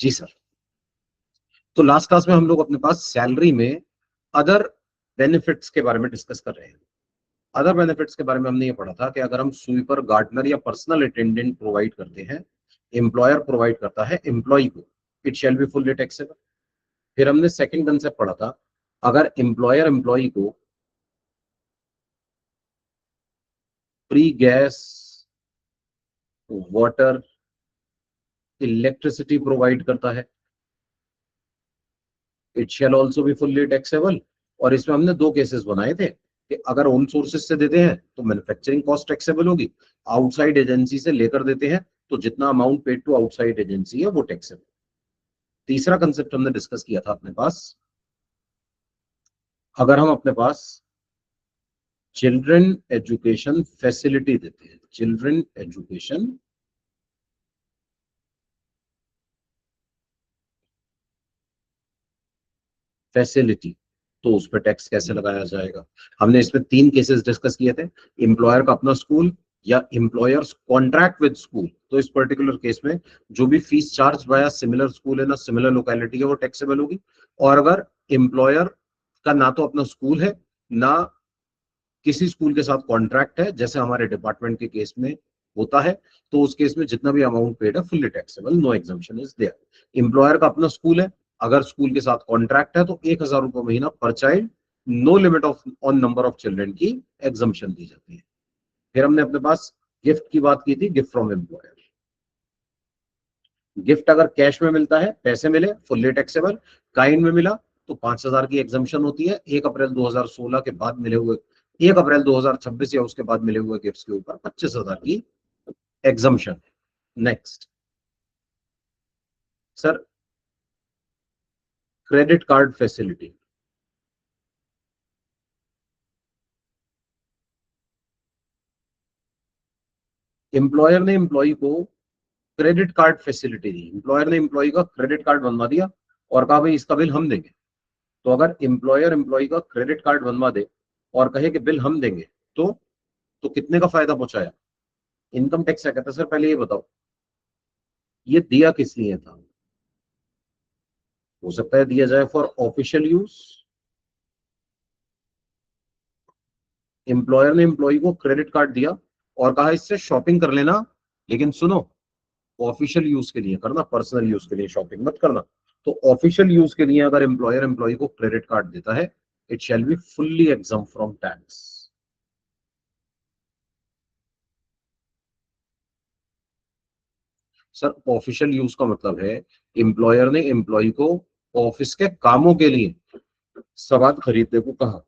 जी sir. तो last class में हम लोग अपने पास सैलरी में अदर बेनिफिट्स के बारे में डिस्कस कर रहे हैं। अदर बेनिफिट्स के बारे में हमने ये पढ़ा था कि अगर हम स्वीपर, गार्डनर या पर्सनल अटेंडेंट प्रोवाइड करते हैं, एम्प्लॉयर प्रोवाइड करता है एम्प्लॉय को, it shall be fully taxable. फिर हमने सेकंड कंसेप्ट पढ़ा था, अगर एम्प्लॉयर एम्प्लॉय को free gas, water, electricity provide करता है, it shall also be fully taxable. और इसमें हमने दो केसेस बनाए थे कि अगर ओन सोर्सेज से देते हैं तो मैन्युफैक्चरिंग कॉस्ट टैक्सेबल होगी, आउटसाइड एजेंसी से लेकर देते हैं तो जितना amount paid to outside agency है वो टैक्सेबल। तीसरा कंसेप्ट हमने डिस्कस किया था अपने पास, अगर हम अपने पास चिल्ड्रन एजुकेशन फैसिलिटी देते हैं, चिल्ड्रन एजुकेशन फैसिलिटी, तो उस पर टैक्स कैसे लगाया जाएगा। हमने इसमें तीन केसेस डिस्कस किए थे, एम्प्लॉयर का अपना स्कूल या एम्प्लॉयर्स कॉन्ट्रैक्ट विद स्कूल। तो इस पर्टिकुलर केस में जो भी fees charge by similar school है ना सिमिलर लोकेलिटी है वो टैक्सेबल होगी। और अगर एम्प्लॉयर का ना तो अपना स्कूल है ना किसी स्कूल के साथ कॉन्ट्रैक्ट है, जैसे हमारे डिपार्टमेंट के केस में होता है, तो उस केस में जितना भी अमाउंट पेड है fully taxable, no exemption is there. Employer का अपना स्कूल है, अगर स्कूल के साथ कॉन्ट्रैक्ट है तो 1,000 रुपए महीना पर child, no limit of on number of children की एग्जम्पशन दी जाती है। फिर हमने अपने पास गिफ्ट की बात की थी, गिफ्ट फ्रॉम एम्प्लॉयर। गिफ्ट अगर कैश में मिलता है, पैसे मिले, फुल्ली टैक्सेबल। काइंड में मिला तो 5,000 की एग्जम्पशन होती है। 1 अप्रैल 2016 के बाद मिले हुए, 1 अप्रैल 2026 या उसके बाद मिले हुए गिफ्ट्स के ऊपर 25,000 की exemption. Next sir, credit card facility. Employer ने एम्प्लॉय को क्रेडिट कार्ड फैसिलिटी दी, एम्प्लॉयर ने एम्प्लॉय का क्रेडिट कार्ड बनवा दिया और कहा भाई इसका बिल हम देंगे। तो अगर एम्प्लॉयर एम्प्लॉय का क्रेडिट कार्ड बनवा दे और कहे कि बिल हम देंगे, तो कितने का फायदा पहुंचाया। इनकम टैक्स क्या कहता है सर, पहले ये बताओ, ये दिया किस लिए था। हो सकता है दिया जाए फॉर ऑफिशियल यूज, एम्प्लॉयर ने एम्प्लॉय को क्रेडिट कार्ड दिया और कहा इससे शॉपिंग कर लेना, लेकिन सुनो, ऑफिशियल यूज के लिए करना, पर्सनल यूज के लिए शॉपिंग मत करना। तो ऑफिशियल यूज के लिए अगर एम्प्लॉयर एम्प्लॉय को क्रेडिट कार्ड देता है, it shall be fully exempt from tax. Sir official use का मतलब है एम्प्लॉयर ने एम्प्लॉय को ऑफिस के कामों के लिए सामान खरीदने को कहा,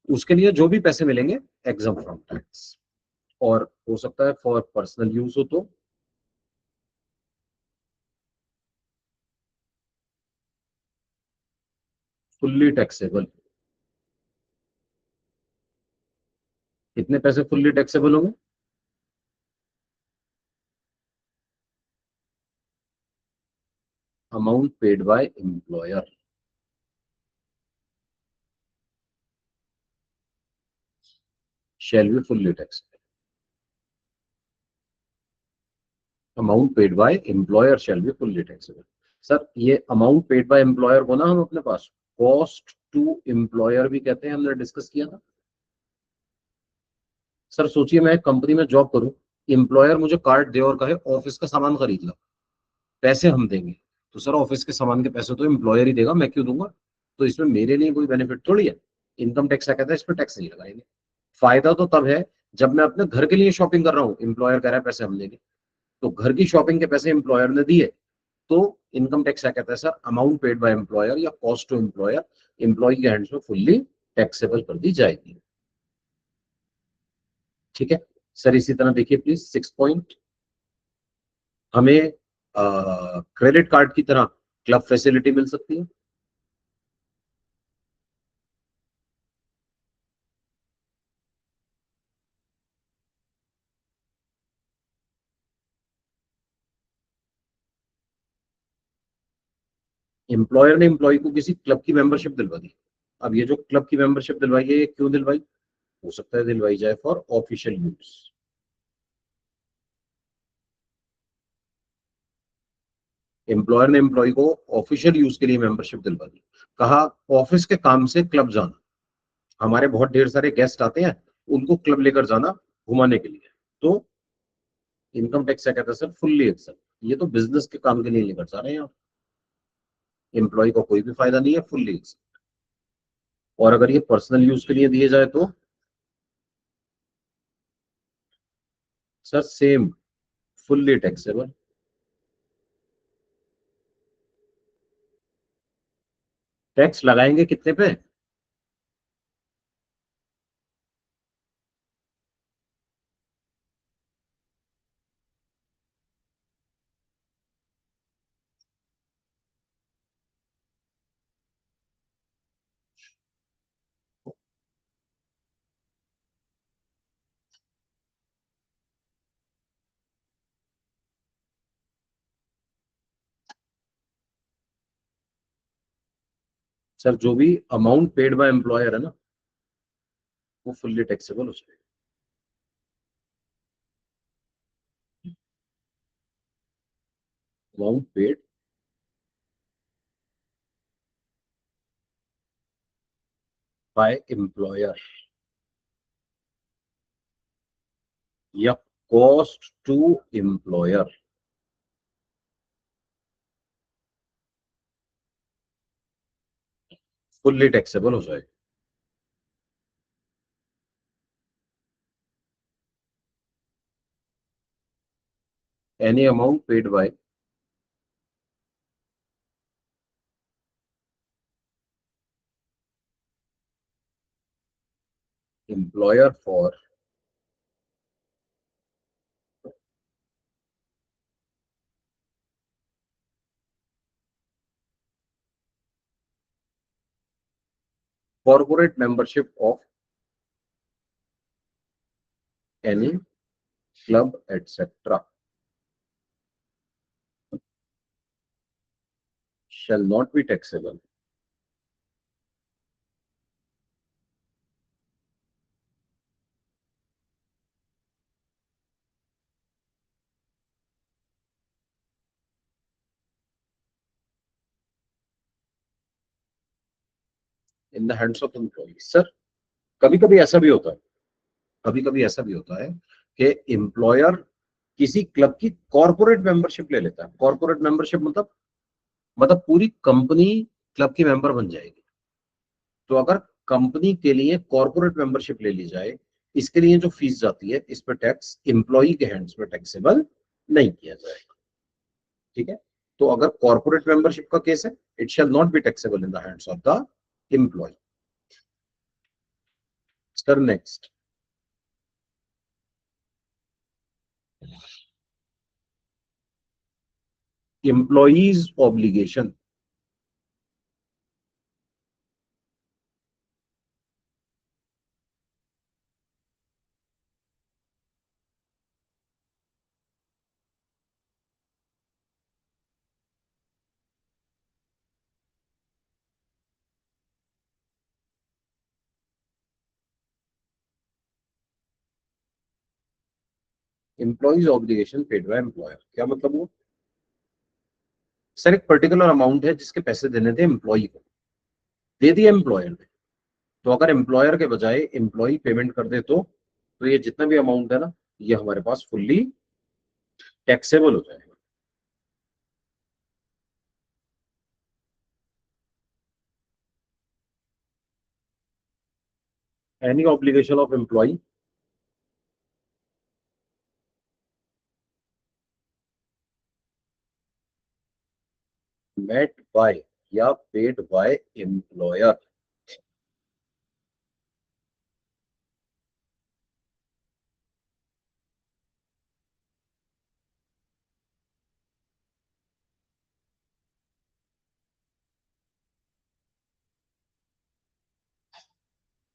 उसके लिए जो भी पैसे मिलेंगे एग्जम्प्ट फ्रॉम टैक्स। और हो सकता है फॉर पर्सनल यूज हो तो फुल्ली टैक्सेबल। कितने पैसे फुल्ली टैक्सेबल होंगे। Amount paid by employer shall be fully taxable. Amount paid by employer shall be fully taxable. Sir ये अमाउंट पेड बाय एम्प्लॉयर को ना हम अपने पास कॉस्ट टू एम्प्लॉयर भी कहते हैं, हमने डिस्कस किया था। सर सोचिए मैं एक कंपनी में जॉब करूं, एम्प्लॉयर मुझे कार्ड दे और कहे ऑफिस का सामान खरीद लो, पैसे हम देंगे। तो सर ऑफिस के सामान के पैसे तो एम्प्लॉयर ही देगा, मैं क्यों दूंगा। तो इसमें मेरे लिए कोई बेनिफिट थोड़ी है। इनकम टैक्स क्या कहता है, इस पर टैक्स नहीं लगाएंगे। फायदा तो तब है जब मैं अपने घर के लिए शॉपिंग कर रहा हूँ, एम्प्लॉयर कह रहा है पैसे हम देंगे, तो घर की शॉपिंग के पैसे एम्प्लॉयर ने दिए, तो इनकम टैक्स क्या कहता है sir, amount paid by employer या कॉस्ट टू एम्प्लॉयर एम्प्लॉय के हैंड्स में फुल्ली टैक्सेबल कर दी जाएगी। ठीक है सर, इसी तरह देखिए प्लीज 6 पॉइंट, हमें क्रेडिट कार्ड की तरह क्लब फैसिलिटी मिल सकती है। एम्प्लॉयर ने एम्प्लॉय को किसी क्लब की मेंबरशिप दिलवा दी। अब ये जो क्लब की मेंबरशिप दिलवाई है, ये क्यों दिलवाई, हो सकता है दिलवाई जाए फॉर ऑफिशियल यूज। एम्प्लॉयर ने एम्प्लॉय को ऑफिशियल यूज के लिए मेंबरशिप दिलवा दी, कहा ऑफिस के काम से क्लब जाना, हमारे बहुत ढेर सारे गेस्ट आते हैं, उनको क्लब लेकर जाना घुमाने के लिए, तो इनकम टैक्स क्या कहता है सर, फुल्ली एक्सेप्ट। ये तो बिजनेस के काम के लिए लेकर जा रहे हैं आप, एम्प्लॉय को कोई भी फायदा नहीं है, फुल्ली एक्सेप्ट। और अगर ये पर्सनल यूज के लिए दिए जाए तो sir same, fully taxable. Tax लगाएंगे कितने पे? सर जो भी अमाउंट पेड बाय एम्प्लॉयर है ना, वो फुल्ली टैक्सेबल हो जाएगा। अमाउंट पेड बाय एम्प्लॉयर या cost to employer, fully taxable हो जाएगा। Any amount paid by employer for corporate membership of any club etcetera shall not be taxable in the hands of employee। Sir कभी कभी ऐसा भी होता है, कभी कभी ऐसा भी होता है कि एम्प्लॉयर किसी क्लब की कॉर्पोरेट मेंबरशिप ले लेता है। कॉर्पोरेट मेंबरशिप मतलब पूरी कंपनी क्लब की मेंबर बन जाएगी। तो अगर कंपनी के लिए कॉर्पोरेट मेंबरशिप ले ली जाए, इसके लिए जो फीस जाती है, इस पर टैक्स एम्प्लॉई के हैंड्स में टैक्सेबल नहीं किया जाएगा। ठीक है, तो अगर कॉर्पोरेट मेंबरशिप का केस है, it shall not be taxable in the hands of the employee. Sir next, employees obligation. Employees obligation paid by employer, क्या मतलब वो? सर एक पर्टिकुलर अमाउंट है जिसके पैसे देने थे एम्प्लॉई को, दे दिया एम्प्लॉयर ने, तो अगर एम्प्लॉयर के बजाय एम्प्लॉई पेमेंट कर दे तो ये जितना भी अमाउंट है ना, ये हमारे पास फुल्ली टैक्सेबल हो जाएगा। Any obligation of employee met by या paid by employer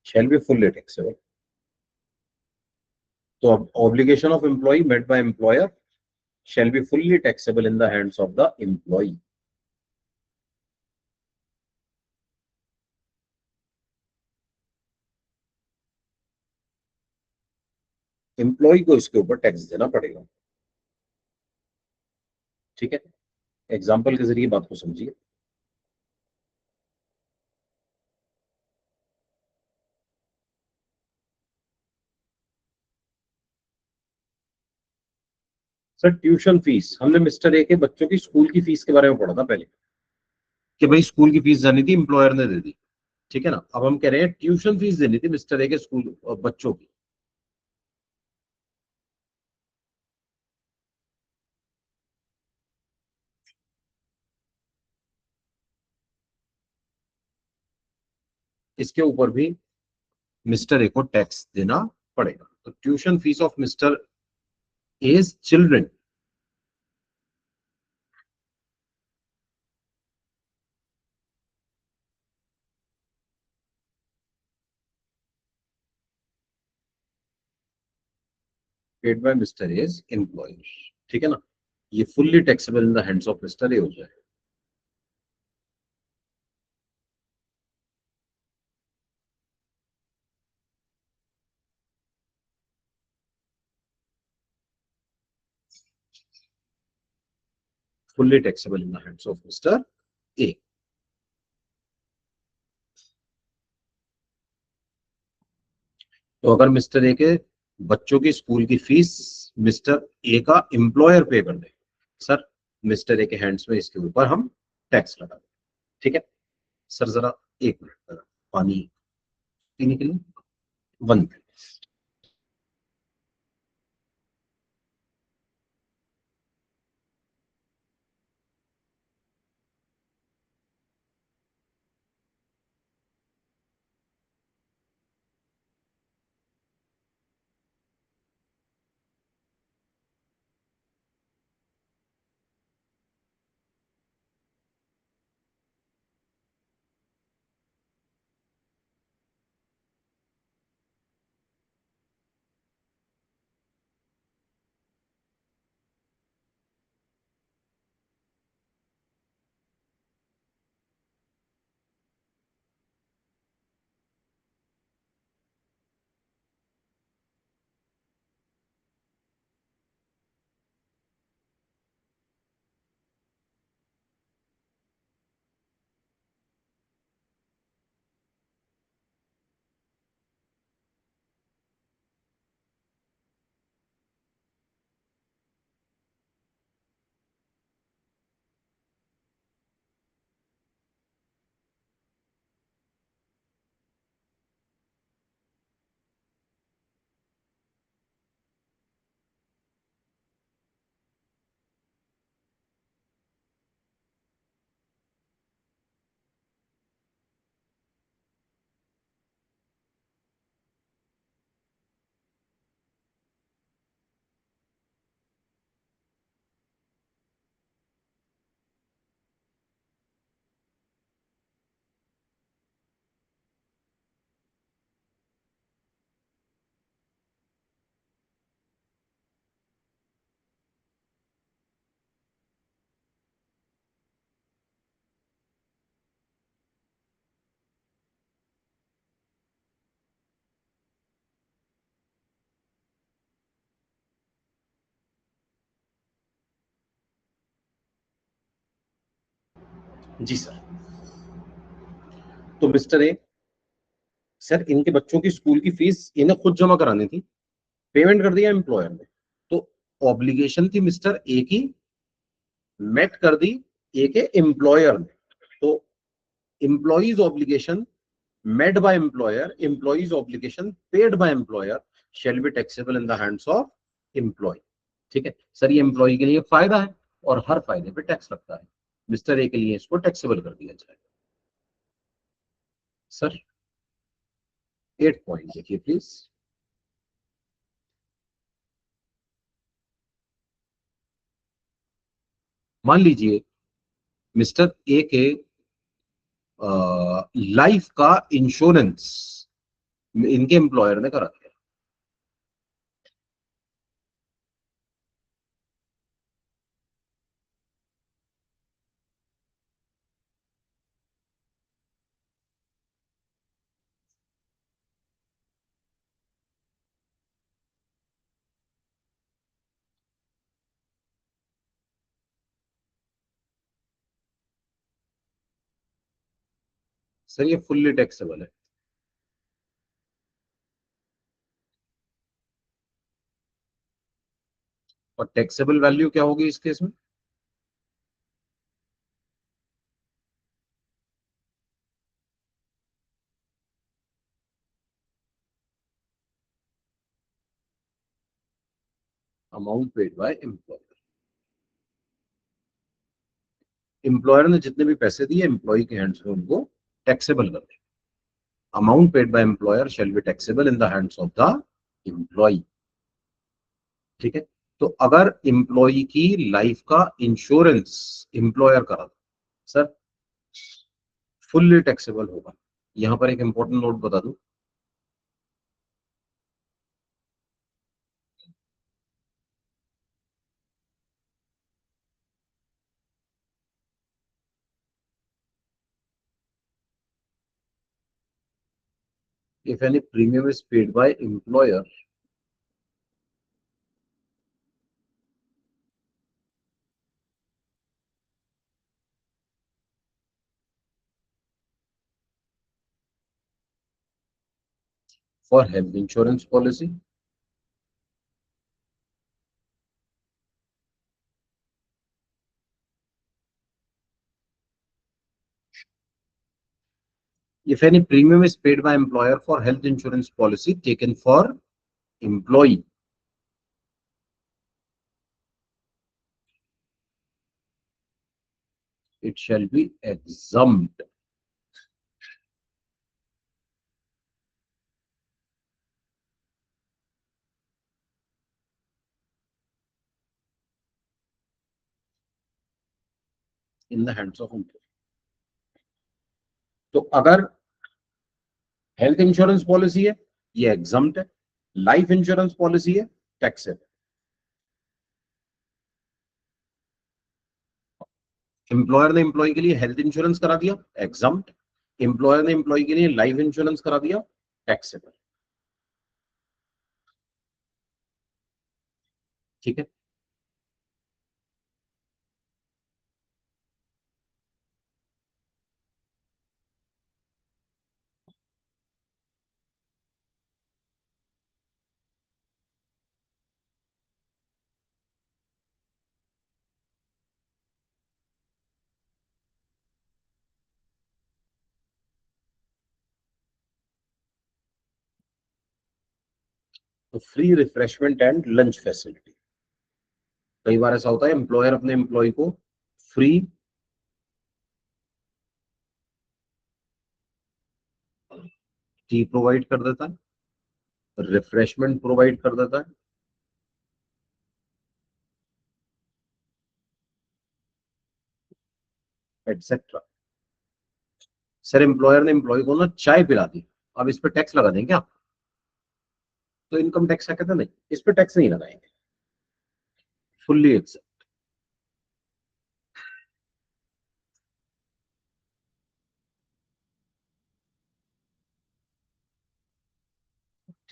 shall be fully taxable। तो अब obligation of employ met by employer shall be fully taxable in the hands of the employee। Employee को इसके ऊपर tax देना पड़ेगा। ठीक है, एग्जाम्पल के जरिए बात को समझिए। सर ट्यूशन फीस हमने मिस्टर ए के बच्चों की स्कूल की फीस के बारे में पढ़ा था पहले, कि भाई स्कूल की फीस जानी थी, एम्प्लॉयर ने दे दी, ठीक है ना। अब हम कह रहे हैं ट्यूशन फीस देनी थी मिस्टर ए के स्कूल बच्चों की। इसके ऊपर भी मिस्टर ए को टैक्स देना पड़ेगा। तो tuition fees of mister A's children paid by mister A's employer, ठीक है ना, ये fully taxable in the hands of mister A हो जाए। Fully taxable in the hands of mister A. तो अगर मिस्टर ए के बच्चों की स्कूल की फीस मिस्टर ए का एम्प्लॉयर पे कर दे, सर मिस्टर ए के हैंड्स में इसके ऊपर हम टैक्स लगा दें, ठीक है। सर जरा एक मिनट, पानी पीने के लिए 1 मिनट। जी सर। तो मिस्टर ए, सर इनके बच्चों की स्कूल की फीस इन्हें खुद जमा करानी थी, पेमेंट कर दिया एम्प्लॉयर ने, तो ऑब्लिगेशन थी मिस्टर ए की, मेट कर दी ए के एम्प्लॉयर ने। तो employees obligation met by employer, employee's obligation paid by employer shall be taxable in the hands of employee, ठीक है। सर ये एम्प्लॉय के लिए फायदा है और हर फायदे पे टैक्स लगता है, मिस्टर ए के लिए इसको टैक्सेबल कर दिया जाए। सर 8 पॉइंट देखिए प्लीज। मान लीजिए मिस्टर ए के लाइफ का इंश्योरेंस इनके एम्प्लॉयर ने करा दिया। सर ये फुल्ली टैक्सेबल है। और टैक्सेबल वैल्यू क्या होगी इस केस में? Amount paid by employer. Employer ने जितने भी पैसे दिए एम्प्लॉय के हैंड्स में उनको टैक्सेबल कर दे। Amount paid by employer shall be taxable in the hands of the employ. ठीक है। तो अगर एम्प्लॉय की लाइफ का इंश्योरेंस एम्प्लॉयर करा था, सर फुल्ली टैक्सेबल होगा। यहां पर एक इंपॉर्टेंट नोट बता दूं, if any premium is paid by employer for health insurance policy, if any premium is paid by employer for health insurance policy taken for employee, it shall be exempt in the hands of employer. तो अगर health insurance policy है ये exempt है, life insurance policy है tax है। Employer ने employ के लिए हेल्थ इंश्योरेंस करा दिया एग्जम्प्ट, एम्प्लॉयर ने एम्प्लॉय के लिए लाइफ इंश्योरेंस करा दिया टैक्सेबल। ठीक है। तो free refreshment and lunch facility, कई बार ऐसा होता है एम्प्लॉयर अपने एम्प्लॉय को फ्री टी प्रोवाइड कर देता है, रिफ्रेशमेंट प्रोवाइड कर देता है, एटसेट्रा। सर एम्प्लॉयर ने एम्प्लॉय को ना चाय पिला दी, अब इस पे टैक्स लगा देंगे क्या? तो इनकम टैक्स का कहते हैं नहीं, इस पे टैक्स नहीं लगाएंगे, फुल्ली एक्सेप्ट।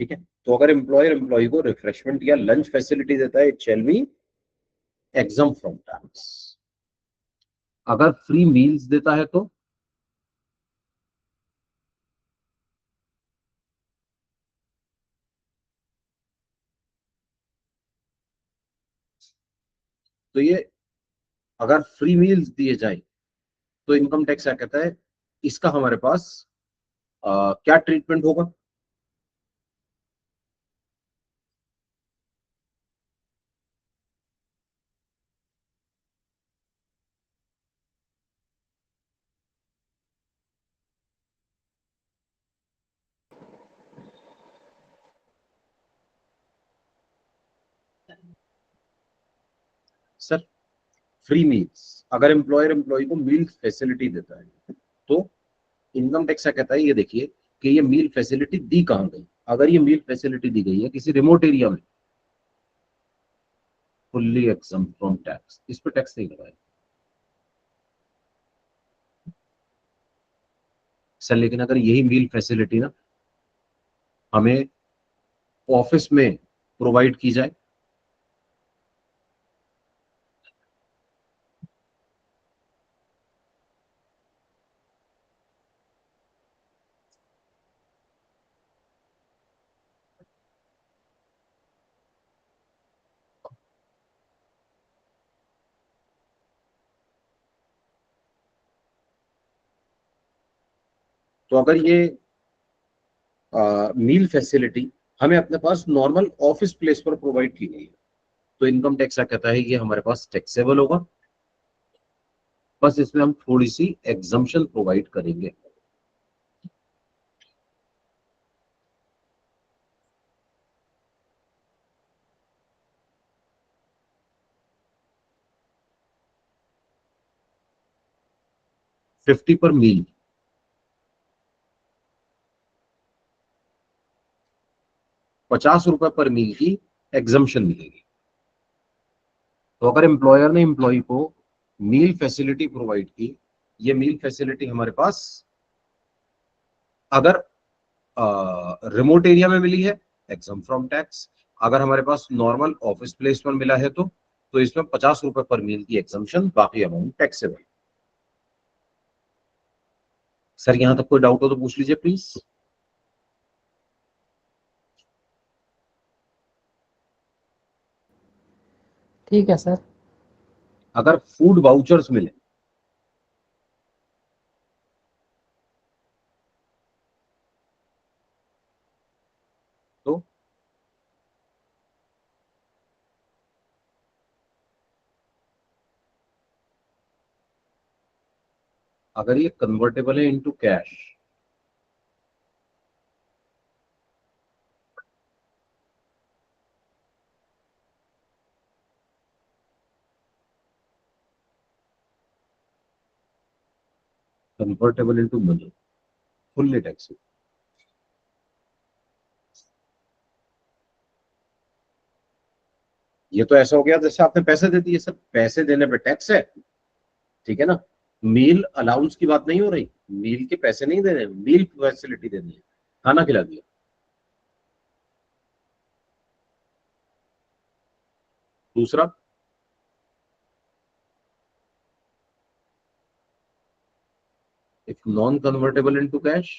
ठीक है। तो अगर एम्प्लॉयर एम्प्लॉय को रिफ्रेशमेंट या लंच फैसिलिटी देता है it shall B exam from tax. अगर फ्री मील्स देता है तो ये अगर फ्री मील्स दिए जाए तो इनकम टैक्स क्या कहता है, इसका हमारे पास क्या ट्रीटमेंट होगा? सर फ्री मील्स, अगर एम्प्लॉयर एम्प्लॉय को मील फैसिलिटी देता है तो इनकम टैक्स क्या कहता है, ये देखिए कि ये मील फैसिलिटी दी कहां गई। अगर ये मील फैसिलिटी दी गई है किसी रिमोट एरिया में, फुल्ली एग्जम्प्ट फ्रॉम टैक्स, इस पर टैक्स नहीं लगाएगा। सर लेकिन अगर यही मील फैसिलिटी ना हमें ऑफिस में प्रोवाइड की जाए, तो अगर ये मील फैसिलिटी हमें अपने पास नॉर्मल ऑफिस प्लेस पर प्रोवाइड की गई है, तो इनकम टैक्स क्या कहता है, ये हमारे पास टैक्सेबल होगा। बस इसमें हम थोड़ी सी एग्जम्पशन प्रोवाइड करेंगे। फिफ्टी पर मील, 50 रुपए पर मील की एग्जम्पशन मिलेगी। तो अगर एम्प्लॉयर ने एम्प्लॉय को मील फैसिलिटी प्रोवाइड की, ये मील फैसिलिटी हमारे पास अगर रिमोट एरिया में मिली है, एग्जाम फ्रॉम टैक्स। अगर हमारे पास नॉर्मल ऑफिस प्लेस पर मिला है तो इसमें 50 रुपए पर मील की एग्जाम्पशन, बाकी अमाउंट टैक्सेबल। सर यहां तक कोई डाउट हो तो पूछ लीजिए प्लीज। ठीक है सर। अगर फूड वाउचर्स मिले, तो अगर ये कन्वर्टेबल है into cash, convertible into money, fully taxable. ये तो ऐसा हो गया जैसे आपने पैसे दे दिए, सर पैसे देने पे टैक्स है, ठीक है ना। मील अलाउंस की बात नहीं हो रही, मील के पैसे नहीं देने, मील फैसिलिटी देनी है, खाना खिला दिया। दूसरा, if non convertible into cash,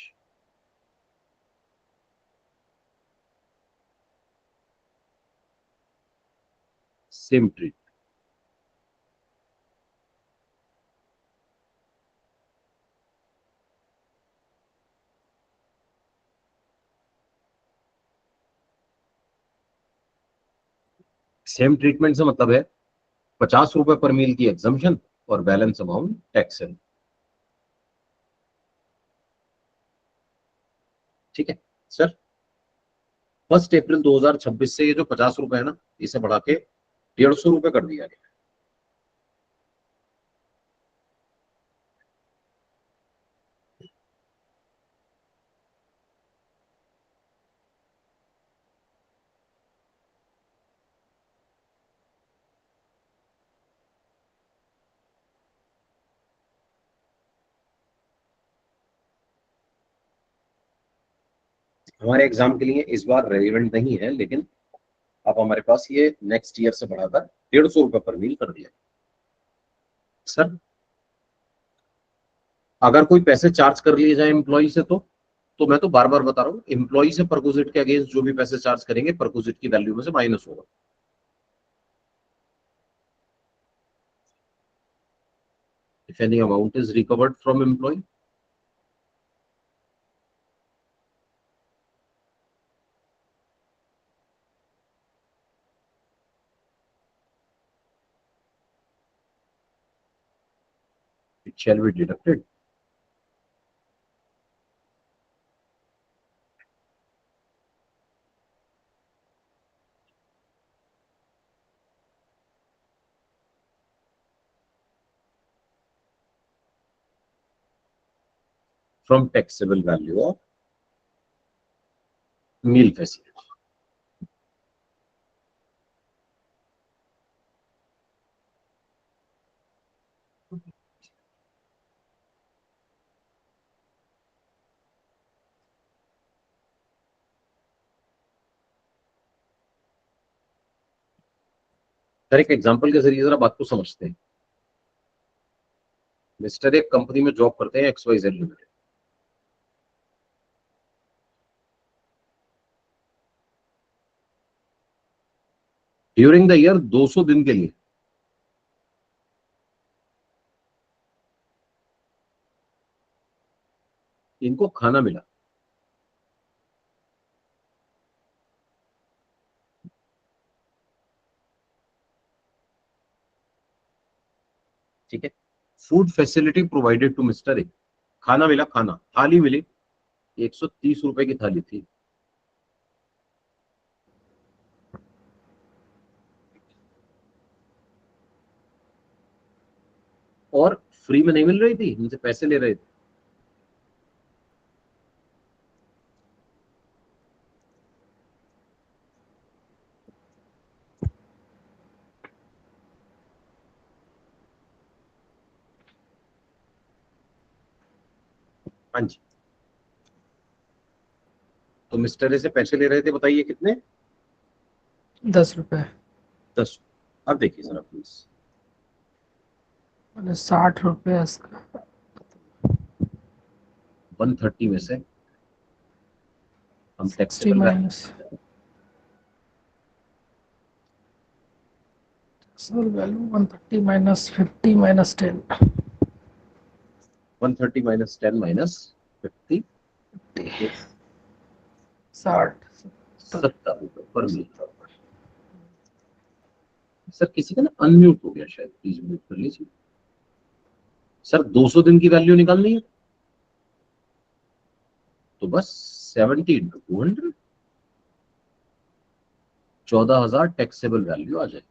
same treat. Same treatment से मतलब है 50 रुपए पर मील की एग्जम्पशन और बैलेंस अमाउंट टैक्स है। ठीक है सर। 1 अप्रैल 2026 से ये जो 50 रुपए है ना, इसे बढ़ा के 150 रुपए कर दिया गया। हमारे एग्जाम के लिए इस बार रेलिवेंट नहीं है, लेकिन अब हमारे पास ये नेक्स्ट ईयर से बढ़ाकर 150 रुपए पर मील कर दिया। सर अगर कोई पैसे चार्ज कर लिए जाए एम्प्लॉय से, तो मैं तो बार बार बता रहा हूँ, एम्प्लॉय से परकोजिट के अगेंस्ट जो भी पैसे चार्ज करेंगे, परकोजिट की वैल्यू में से माइनस होगा। If any amount is recovered from employee, it shall be deducted from taxable value of meal facility. Sir एक एग्जांपल के जरिए जरा बात को समझते हैं। मिस्टर एक कंपनी में जॉब करते हैं, XYZ limited. During the year 200 दिन के लिए इन इनको खाना मिला, ठीक है, food facility provided to mister A, खाना मिला, खाना थाली मिली, 130 रुपए की थाली थी, और फ्री में नहीं मिल रही थी, इनसे पैसे ले रहे थे। हाँ जी, तो मिस्टर ए से पैसे ले रहे थे, बताइए कितने? 10 रुपए। 10। अब देखिए जरा प्लीज, मैंने 60 रुपए इसका। 130 में से हम 60 taxable value, minus value 130 minus 50 minus 10। 130 minus 10 minus 50, 60 70 रुपए पर मील। सर किसी का ना अनम्यूट हो गया शायद, प्लीज म्यूट कर लीजिए। सर 200 दिन की वैल्यू निकालनी है, तो बस 70 इंटू 200, 14,000 टैक्सेबल वैल्यू आ जाए।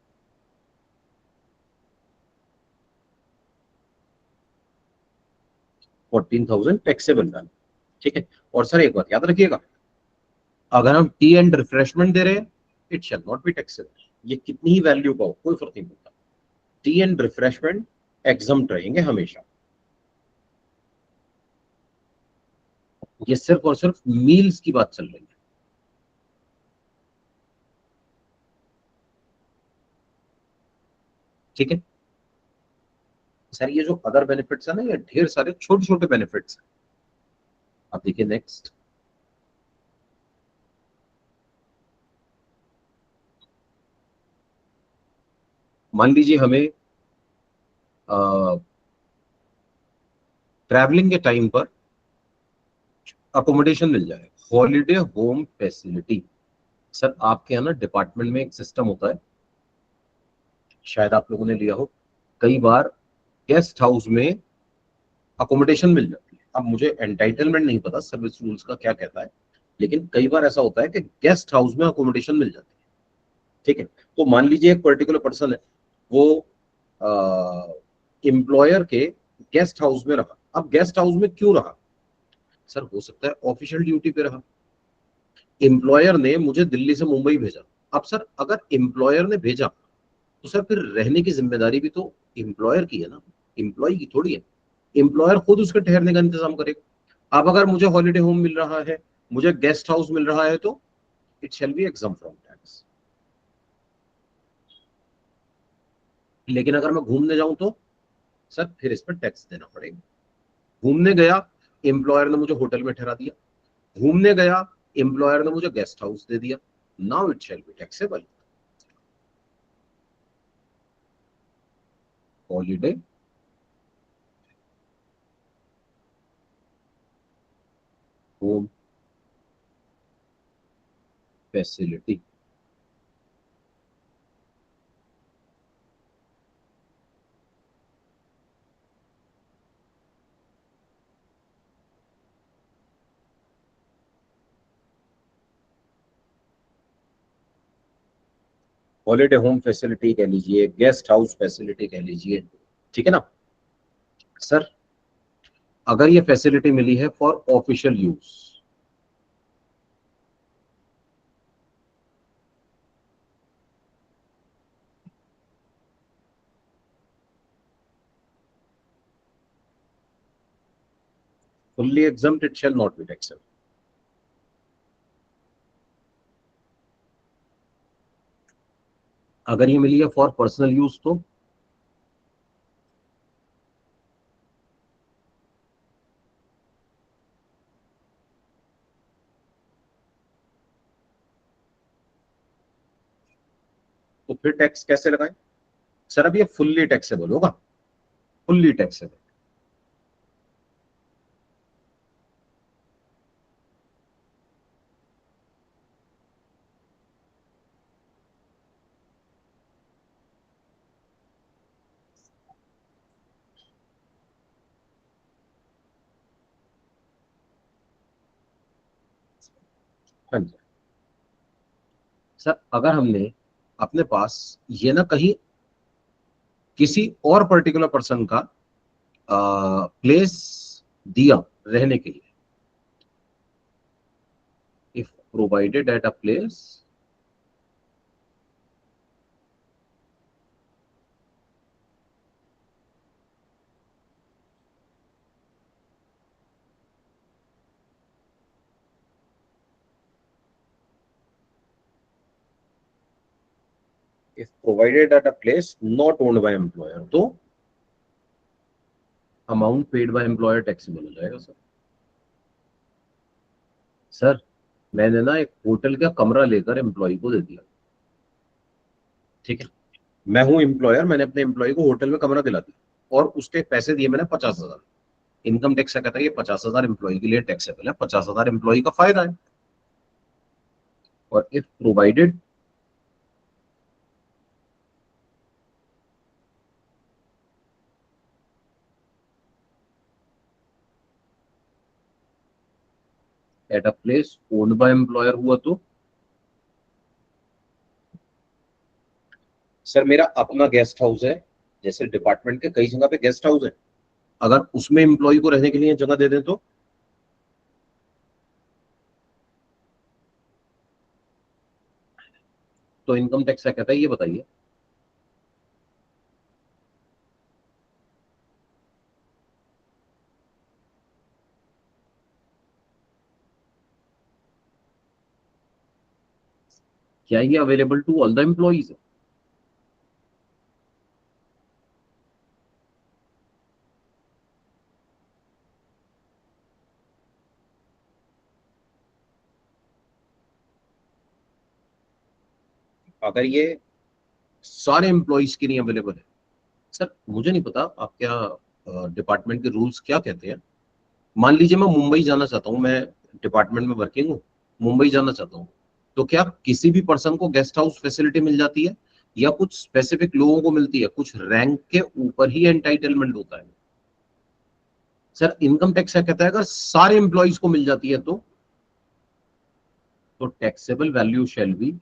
14,000 टैक्सेबल वैल्यू, ठीक है। और सर एक बात याद रखिएगा, अगर हम टी एंड रिफ्रेशमेंट दे रहे हैं, it shall not be taxable. ये कितनी ही वैल्यू का हो, कोई फर्क नहीं पड़ता, टी एंड रिफ्रेशमेंट एग्जम्प्ट रहेंगे हमेशा। ये सिर्फ और सिर्फ मील्स की बात चल रही है, ठीक है। सर ये जो अदर बेनिफिट्स है ना, ये ढेर सारे छोटे छोटे बेनिफिट्स हैं। आप देखिए नेक्स्ट, मान लीजिए हमें ट्रैवलिंग के टाइम पर अकोमोडेशन मिल जाए, हॉलीडे होम फैसिलिटी। सर आपके यहाँ ना डिपार्टमेंट में एक सिस्टम होता है, शायद आप लोगों ने लिया हो, कई बार गेस्ट हाउस में अकोमोडेशन मिल जाती है। अब मुझे एंटाइटलमेंट नहीं पता सर्विस रूल्स का क्या कहता है, लेकिन कई बार ऐसा होता है कि गेस्ट हाउस में अकोमोडेशन मिल जाती है, ठीक है। तो मान लीजिए एक पर्टिकुलर पर्सन है, वो एम्प्लॉयर के गेस्ट हाउस में रहा। अब गेस्ट हाउस में क्यों रहा? सर हो सकता है ऑफिशियल ड्यूटी पे रहा, एम्प्लॉयर ने मुझे दिल्ली से मुंबई भेजा। अब सर अगर एम्प्लॉयर ने भेजा, तो सर फिर रहने की जिम्मेदारी भी तो एम्प्लॉयर की है ना, एम्प्लॉय की थोड़ी है। एम्प्लॉयर खुद उसके ठहरने का इंतजाम करेगा। अब अगर मुझे हॉलीडे होम मिल रहा है, मुझे गेस्ट हाउस मिल रहा है, तो it shall B exam from tax. लेकिन अगर मैं घूमने जाऊं तो सर फिर इस पर टैक्स देना पड़ेगा। घूमने गया, एम्प्लॉयर ने मुझे होटल में ठहरा दिया, घूमने गया, एम्प्लॉयर ने मुझे गेस्ट हाउस दे दिया, now it shall be taxable. Holiday home facility, holiday home facility कह लीजिए, गेस्ट हाउस फैसिलिटी कह लीजिए, ठीक है ना। सर अगर ये फैसिलिटी मिली है for official use, fully exempt, it shall not be taxable. अगर ये मिली है फॉर पर्सनल यूज, तो फिर टैक्स कैसे लगाएं? सर अब ये फुल्ली टैक्सेबल होगा, फुल्ली टैक्सेबल। हाँ जी सर, अगर हमने अपने पास ये ना कहीं किसी और पर्टिकुलर पर्सन का प्लेस दिया रहने के लिए, if provided at a place if provided at a place not owned by employer, तो amount paid by employer taxable हो जाएगा सर। सर मैंने ना एक होटल का कमरा लेकर एम्प्लॉय को दे दिया, ठीक है, मैं हूं एम्प्लॉयर, मैंने अपने एम्प्लॉय को होटल में कमरा दिला दिया और उसके पैसे दिए मैंने 50,000। इनकम टैक्स क्या कहता है, ये 50,000 एम्प्लॉय के लिए टैक्सेबल है, 50,000 एम्प्लॉय का फायदा है। और if provided at a place owned by employer हुआ तो सर मेरा अपना गेस्ट हाउस है, जैसे डिपार्टमेंट के कई जगह पे गेस्ट हाउस है, अगर उसमें एम्प्लॉय को रहने के लिए जगह दे दें तो इनकम टैक्स क्या कहता है ये बताइए। क्या ये available to all the employees है? अगर ये सारे एम्प्लॉइज के लिए अवेलेबल है, सर मुझे नहीं पता आप क्या डिपार्टमेंट के रूल्स क्या कहते हैं। मान लीजिए मैं मुंबई जाना चाहता हूँ, मैं डिपार्टमेंट में वर्किंग हूँ, मुंबई जाना चाहता हूँ, तो क्या किसी भी पर्सन को गेस्ट हाउस फैसिलिटी मिल जाती है या कुछ स्पेसिफिक लोगों को मिलती है, कुछ रैंक के ऊपर ही एंटाइटलमेंट होता है? सर इनकम टैक्स क्या कहता है, अगर सारे एम्प्लॉइज को मिल जाती है तो taxable value shall be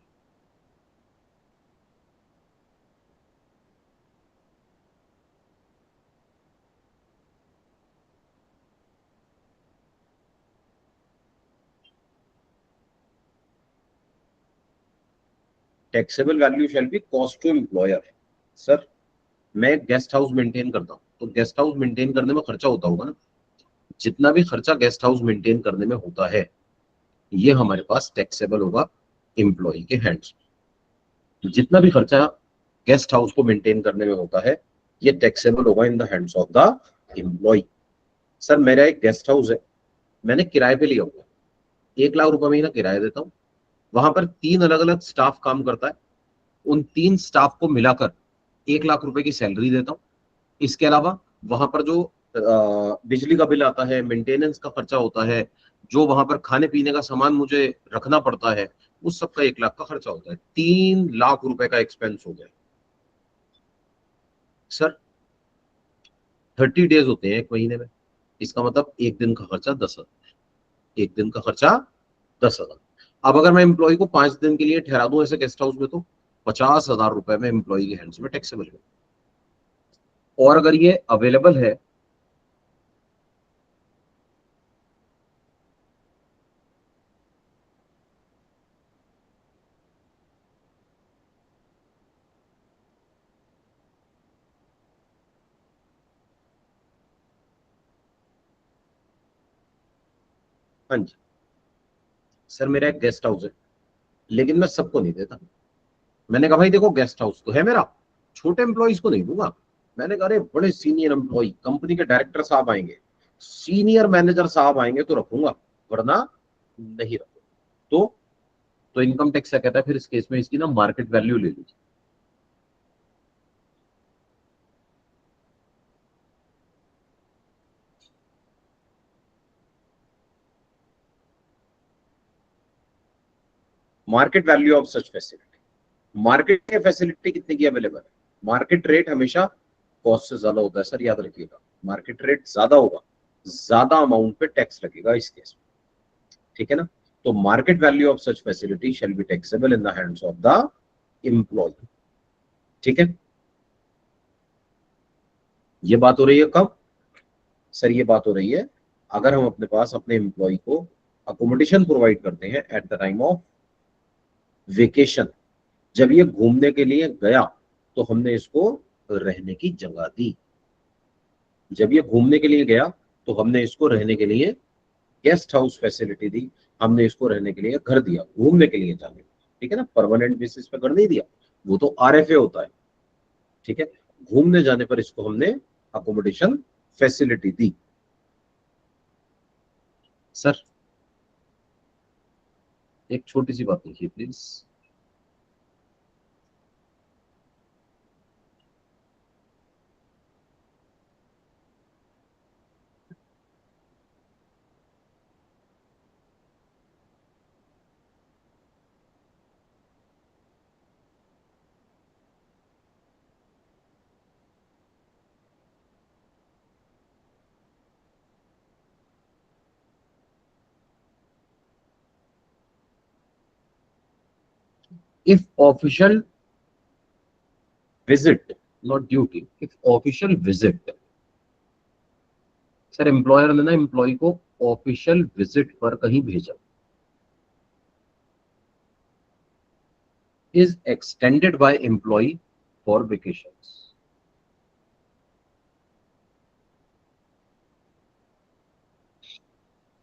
taxable value shall be cost to employer. Sir मैं गेस्ट हाउस मेंटेन करता हूँ, तो गेस्ट हाउस मेंटेन करने में खर्चा होता होगा ना, जितना भी खर्चा गेस्ट हाउस मेंटेन करने में होता है ये हमारे पास टैक्सेबल होगा एम्प्लॉय के हैंड्स में। जितना भी खर्चा गेस्ट हाउस को मेंटेन करने में होता है ये टैक्सेबल होगा in the hands of the employee. Sir मेरा एक गेस्ट हाउस है, मैंने किराए पे लिया हुआ, 1 लाख रुपए महीना किराया देता हूँ, वहां पर 3 अलग अलग स्टाफ काम करता है, उन 3 स्टाफ को मिलाकर 1 लाख रुपए की सैलरी देता हूँ। इसके अलावा वहां पर जो बिजली का बिल आता है, मेंटेनेंस का खर्चा होता है, जो वहां पर खाने पीने का सामान मुझे रखना पड़ता है, उस सब का 1 लाख का खर्चा होता है, 3 लाख रुपए का एक्सपेंस हो गया। सर 30 डेज होते हैं एक महीने में, इसका मतलब एक दिन का खर्चा 10,000, एक दिन का खर्चा 10,000। अब अगर मैं एम्प्लॉय को 5 दिन के लिए ठहरा दूं ऐसे गेस्ट हाउस में तो 50,000 रुपए में एम्प्लॉय के हैंड्स में टैक्सेबल है। और अगर ये अवेलेबल है, हाँ जी सर मेरा एक गेस्ट हाउस है लेकिन मैं सबको नहीं देता। मैंने कहा भाई देखो गेस्ट हाउस तो है मेरा, छोटे एम्प्लॉइज को नहीं दूंगा। मैंने कहा अरे बड़े सीनियर एम्प्लॉय, कंपनी के डायरेक्टर साहब आएंगे, सीनियर मैनेजर साहब आएंगे तो रखूंगा, वरना नहीं रखूंगा। तो इनकम टैक्स क्या कहता है फिर इस केस में, इसकी ना मार्केट वैल्यू ले लीजिए। Market value of such facility, market में फैसिलिटी कितने की अवेलेबल है, मार्केट रेट हमेशा कॉस्ट से ज्यादा होता है सर, याद रखिएगा। मार्केट रेट ज्यादा होगा, ज्यादा अमाउंट पे टैक्स लगेगा इस केस में, ठीक है ना। तो market value of such facility shall be taxable in the hands of the employ. ठीक है, ये बात हो रही है कब सर? ये बात हो रही है अगर हम अपने पास अपने एम्प्लॉय को अकोमोडेशन प्रोवाइड करते हैं eight the time of vacation. जब ये घूमने के लिए गया तो हमने इसको रहने की जगह दी। जब ये घूमने के लिए गया तो हमने इसको रहने के लिए गेस्ट हाउस फैसिलिटी दी, हमने इसको रहने के लिए घर दिया घूमने के लिए जाने। ठीक है ना, परमानेंट बेसिस पे घर नहीं दिया, वो तो आरएफए होता है। ठीक है, घूमने जाने पर इसको हमने अकोमोडेशन फैसिलिटी दी। सर एक छोटी सी बात लिखिए please. If official visit not duty, if official visit, sir employer ने ना एम्प्लॉय को ऑफिशियल विजिट पर कहीं भेजा, is extended by employee for vacations।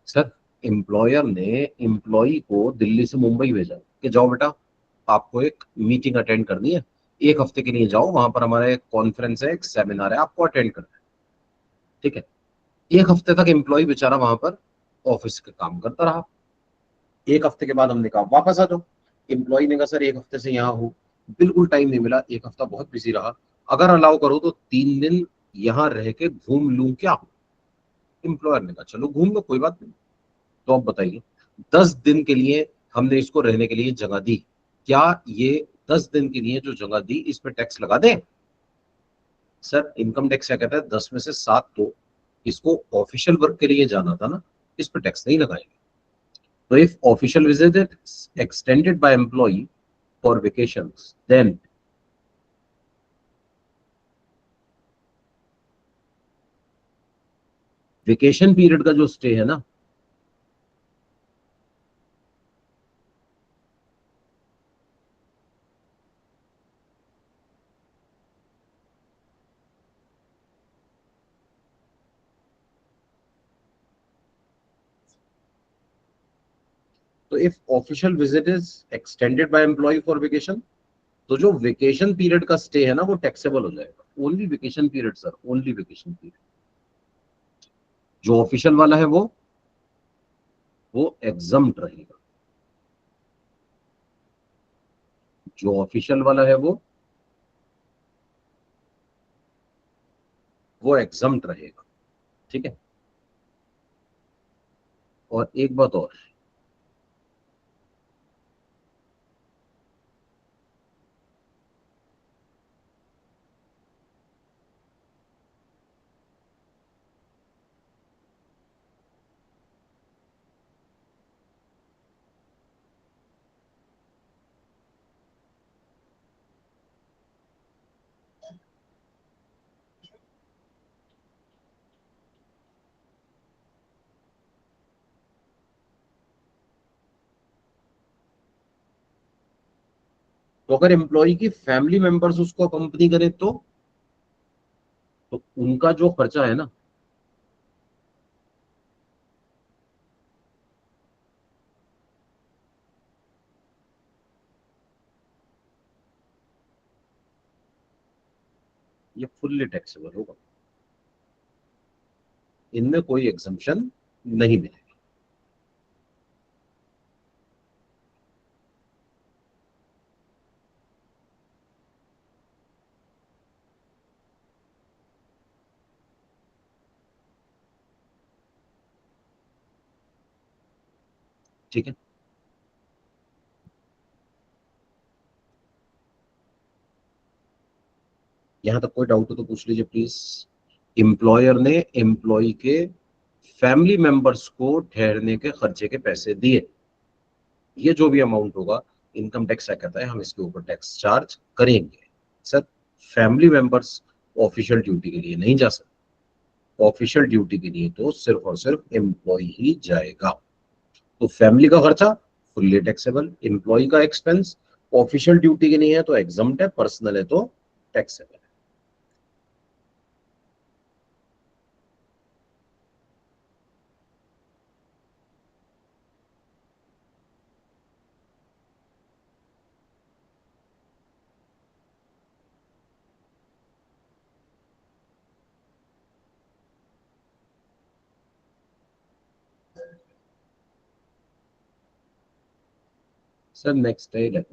Sir employer ने एम्प्लॉय को दिल्ली से मुंबई भेजा कि जाओ बेटा आपको एक मीटिंग अटेंड करनी है, एक हफ्ते के लिए जाओ, वहां पर हमारा एक कॉन्फ्रेंस है, एक सेमिनार है, आपको अटेंड करना है। ठीक है, एक हफ्ते तक एम्प्लॉय बेचारा वहां पर ऑफिस का काम करता रहा। एक हफ्ते के बाद हमने कहा वापस आ जाओ। एम्प्लॉय ने कहा सर एक हफ्ते से यहाँ हूँ, बिल्कुल टाइम नहीं मिला, एक हफ्ता बहुत बिजी रहा, अगर अलाउ करो तो 3 दिन यहाँ रह के घूम लूं क्या? एम्प्लॉयर ने कहा चलो घूम लो, कोई बात नहीं। तो अब बताइए, 10 दिन के लिए हमने इसको रहने के लिए जगह दी, क्या ये 10 दिन के लिए जो जगह दी इस पे टैक्स लगा दें? सर इनकम टैक्स क्या कहता है, 10 में से 7 तो इसको ऑफिशियल वर्क के लिए जाना था ना, इस पे टैक्स नहीं लगाएंगे। तो if official visit is extended by employee for vacations, then vacation period का जो स्टे है ना, तो if official visit is extended by employee for vacation, तो जो वेकेशन पीरियड का स्टे है ना वो टैक्सेबल हो जाएगा। Only vacation period sir, only vacation period. जो ऑफिशियल वाला है वो एग्जम्प्ट रहेगा। जो ऑफिशियल वाला है वो एग्जम्प्ट रहेगा। ठीक है, और एक बात और, तो अगर एम्प्लॉय की फैमिली मेंबर्स उसको कंपनी करें तो उनका जो खर्चा है ना, ये फुल्ली टैक्सेबल होगा, इनमें कोई एग्जम्पशन नहीं मिलेगी। ठीक है, यहां तक कोई डाउट हो तो पूछ लीजिए प्लीज। एम्प्लॉयर ने एम्प्लॉय के फैमिली मेंबर्स को ठहरने के खर्चे के पैसे दिए, ये जो भी अमाउंट होगा, इनकम टैक्स क्या कहता है, हम इसके ऊपर टैक्स चार्ज करेंगे। Sir, family members official duty के लिए नहीं जा सकते। ऑफिशियल ड्यूटी के लिए तो सिर्फ और सिर्फ एम्प्लॉय ही जाएगा। तो फैमिली का खर्चा फुल्ली टैक्सेबल, एम्प्लॉय का एक्सपेंस ऑफिशियल ड्यूटी के लिए है तो एग्जम्प्ट है, पर्सनल है तो टैक्सेबल है। सर नेक्स्ट है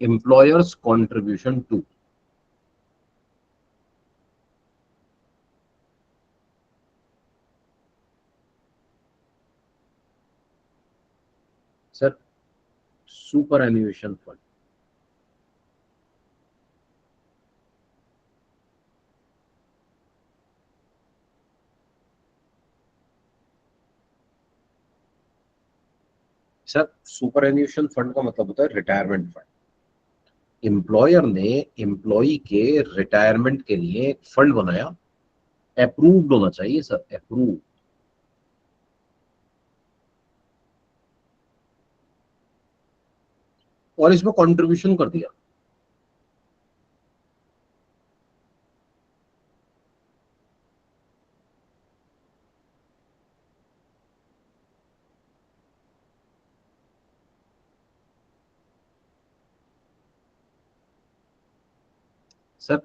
employer's contribution to. Sir superannuation fund. Sir superannuation fund का मतलब होता है रिटायरमेंट फंड। एम्प्लॉयर ने एम्प्लॉय के रिटायरमेंट के लिए एक फंड बनाया, अप्रूव्ड होना चाहिए सर, अप्रूव। और इसमें कंट्रीब्यूशन कर दिया। सर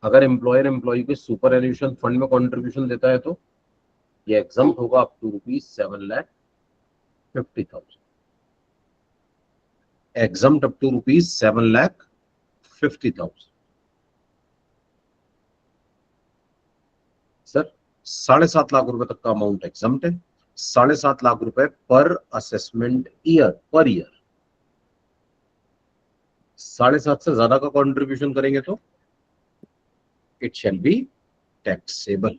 अगर एम्प्लॉयर एम्प्लॉय के सुपर एन्युएशन फंड में कंट्रीब्यूशन देता है तो ये एग्जाम होगा up to ₹7,50,000। Exempt up to ₹7,50,000। Sir 7.5 lakh रुपए तक का अमाउंट एग्जाम्प्ट है। 7.5 लाख रुपए पर असेसमेंट ईयर, पर ईयर। 7.5 से ज्यादा का कंट्रीब्यूशन करेंगे तो it shall be taxable.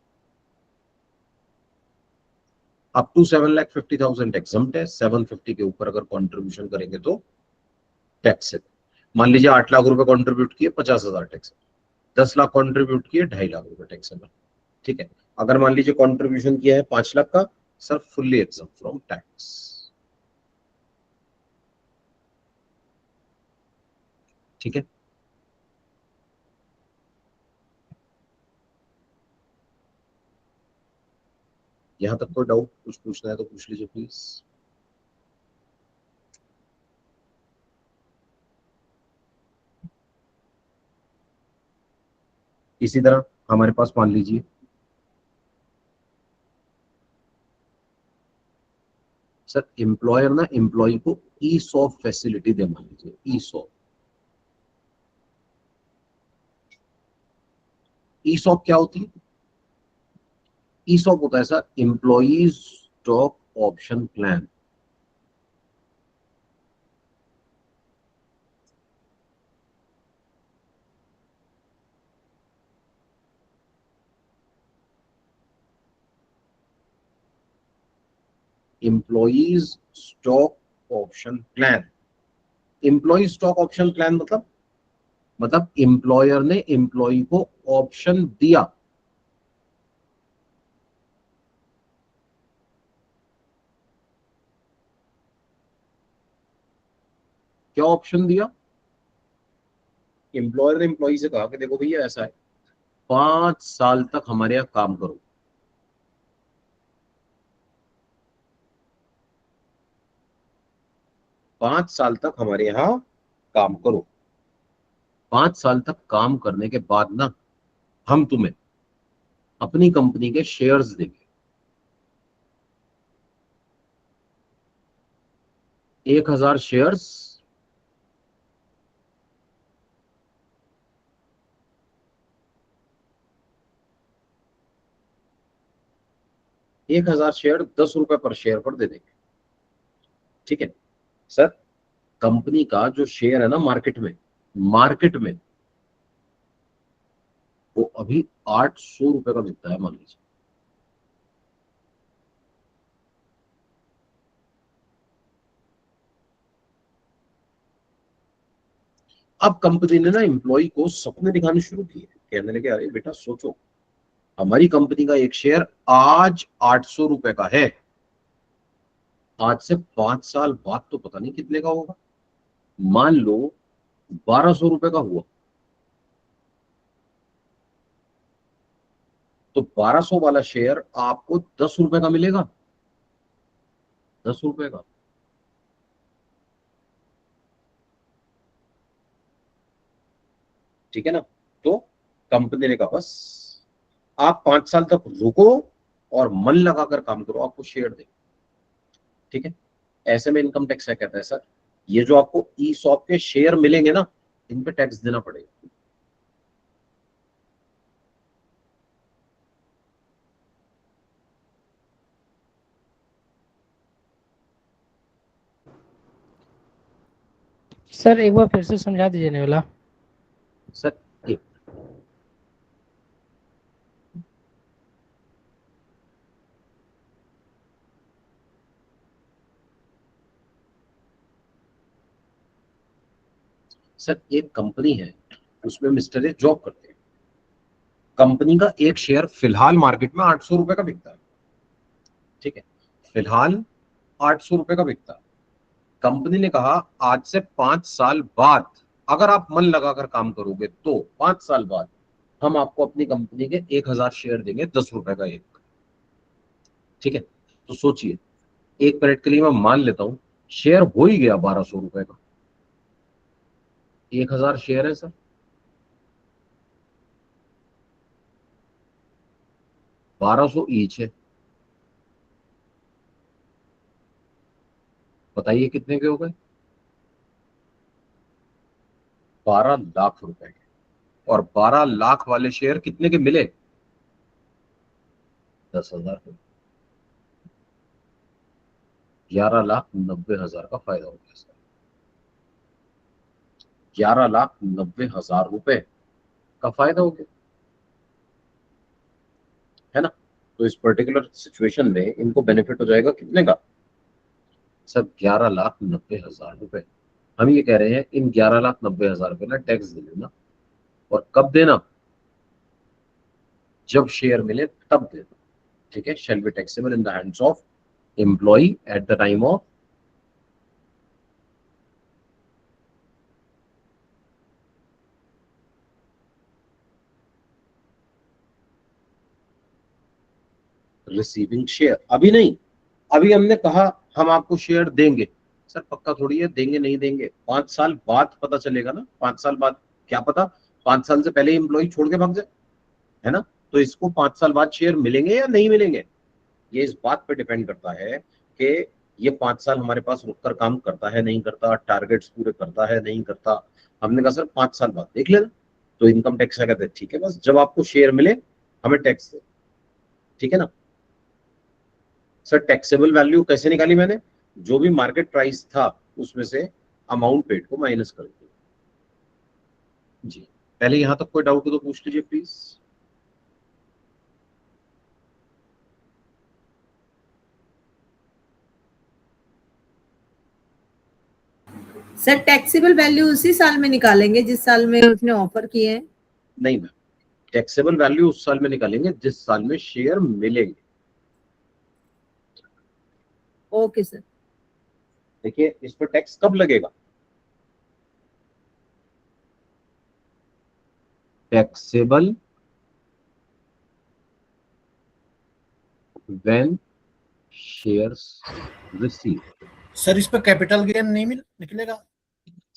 Up to 7,50,000 exempt है, 750 के ऊपर अगर कंट्रीब्यूशन करेंगे तो टैक्सेबल। मान लीजिए 8 लाख रुपए कंट्रीब्यूट किए, 50,000 टैक्स। 10 लाख कंट्रीब्यूट किए, 2.5 लाख रुपए टैक्सेबल। ठीक है। अगर मान लीजिए कंट्रीब्यूशन किया है 5 लाख का, sir fully exempt from tax. ठीक है। यहां तक कोई डाउट कुछ पूछना है तो पूछ लीजिए प्लीज। इसी तरह हमारे पास मान लीजिए सर एम्प्लॉयर ना एम्प्लॉय को ई सॉप फैसिलिटी दे, मान लीजिए ई सॉप। ई सॉप क्या होती है? ई सॉप होता है sir employee stock option plan. Employees stock option plan. Employee stock option plan मतलब एम्प्लॉयर ने एम्प्लॉय को ऑप्शन दिया। क्या ऑप्शन दिया? एम्प्लॉयर ने एम्प्लॉय से कहा कि देखो भैया ऐसा है, 5 साल तक हमारे यहाँ काम करो। 5 साल तक हमारे यहाँ काम करो। 5 साल तक काम करने के बाद ना हम तुम्हें अपनी कंपनी के शेयर्स देंगे। 1,000 शेयर्स। 1,000 शेयर ₹10 पर शेयर पर दे देंगे। ठीक है सर, कंपनी का जो शेयर है ना मार्केट में वो अभी 800 रुपए का बिकता है मान लीजिए। अब कंपनी ने ना एम्प्लॉय को सपने दिखाने शुरू किए, कहने लगे अरे बेटा सोचो, हमारी कंपनी का एक शेयर आज 800 रुपए का है, आज से 5 साल बाद तो पता नहीं कितने का होगा। मान लो 1200 रुपए का हुआ, तो 1200 वाला शेयर आपको 10 रुपए का मिलेगा, 10 रुपए का। ठीक है ना। तो कंपनी ने कहा बस आप 5 साल तक रुको और मन लगाकर काम करो, आपको शेयर दे। ठीक है, ऐसे में इनकम टैक्स क्या कहता है सर, ये जो आपको ई सॉप के शेयर मिलेंगे ना, इन पे टैक्स देना पड़ेगा। सर एक बार फिर से समझा दीजिए नहीं वाला। सर एक सर एक कंपनी है, उसमें मिस्टर ए जॉब करते हैं। कंपनी का एक शेयर फिलहाल मार्केट में 800 रुपए का बिकता है। ठीक है, फिलहाल 800 रुपए का बिकता है। कंपनी ने कहा आज से 5 साल बाद अगर आप मन लगाकर काम करोगे तो 5 साल बाद हम आपको अपनी कंपनी के 1000 शेयर देंगे, 10 रुपए का एक। ठीक है, तो सोचिए, एक मिनट के लिए मैं मान लेता हूं शेयर हो ही गया 1200 रुपए का, 1000 शेयर है सर, 1200 ईच है, बताइए कितने के हो गए, 12 लाख रुपए के। और 12 लाख वाले शेयर कितने के मिले, 10,000 के। 11,90,000 का फायदा हो गया सर, 11,90,000 रुपए का फायदा हो गया, है ना। तो इस पर्टिकुलर सिचुएशन में इनको बेनिफिट हो जाएगा कितने का सर, 11,90,000 रुपए। हम ये कह रहे हैं इन 11,90,000 रुपए ना टैक्स दे देना, और कब देना, जब शेयर मिले तब देना। ठीक है, shall be taxable in the hands of employee at the time of receiving share. अभी नहीं, अभी हमने कहा हम आपको शेयर देंगे, सर पक्का थोड़ी है देंगे नहीं देंगे, 5 साल बाद पता चलेगा ना, 5 साल बाद क्या पता 5 साल से पहले एम्प्लॉय छोड़ के भाग जाए, है ना। तो इसको 5 साल बाद शेयर मिलेंगे या नहीं मिलेंगे, ये इस बात पे डिपेंड करता है कि ये 5 साल हमारे पास रुककर काम करता है नहीं करता, टारगेट्स पूरे करता है नहीं करता। हमने कहा सर 5 साल बाद देख लेना। तो इनकम टैक्स क्या कहते हैं, ठीक है बस जब आपको शेयर मिले हमें टैक्स दे। ठीक है ना सर, टैक्सेबल वैल्यू कैसे निकाली मैंने, जो भी मार्केट प्राइस था उसमें से अमाउंट पेड को माइनस कर दिया। जी, पहले यहां तक कोई डाउट हो तो पूछ लीजिए प्लीज। सर टैक्सेबल वैल्यू उसी साल में निकालेंगे जिस साल में उसने ऑफर किए हैं? नहीं मैम, टैक्सेबल वैल्यू उस साल में निकालेंगे जिस साल में शेयर मिलेंगे। Okay sir. देखिए इस पर टैक्स कब लगेगा, taxable when shares receive. Sir इस पर कैपिटल गेन नहीं निकलेगा?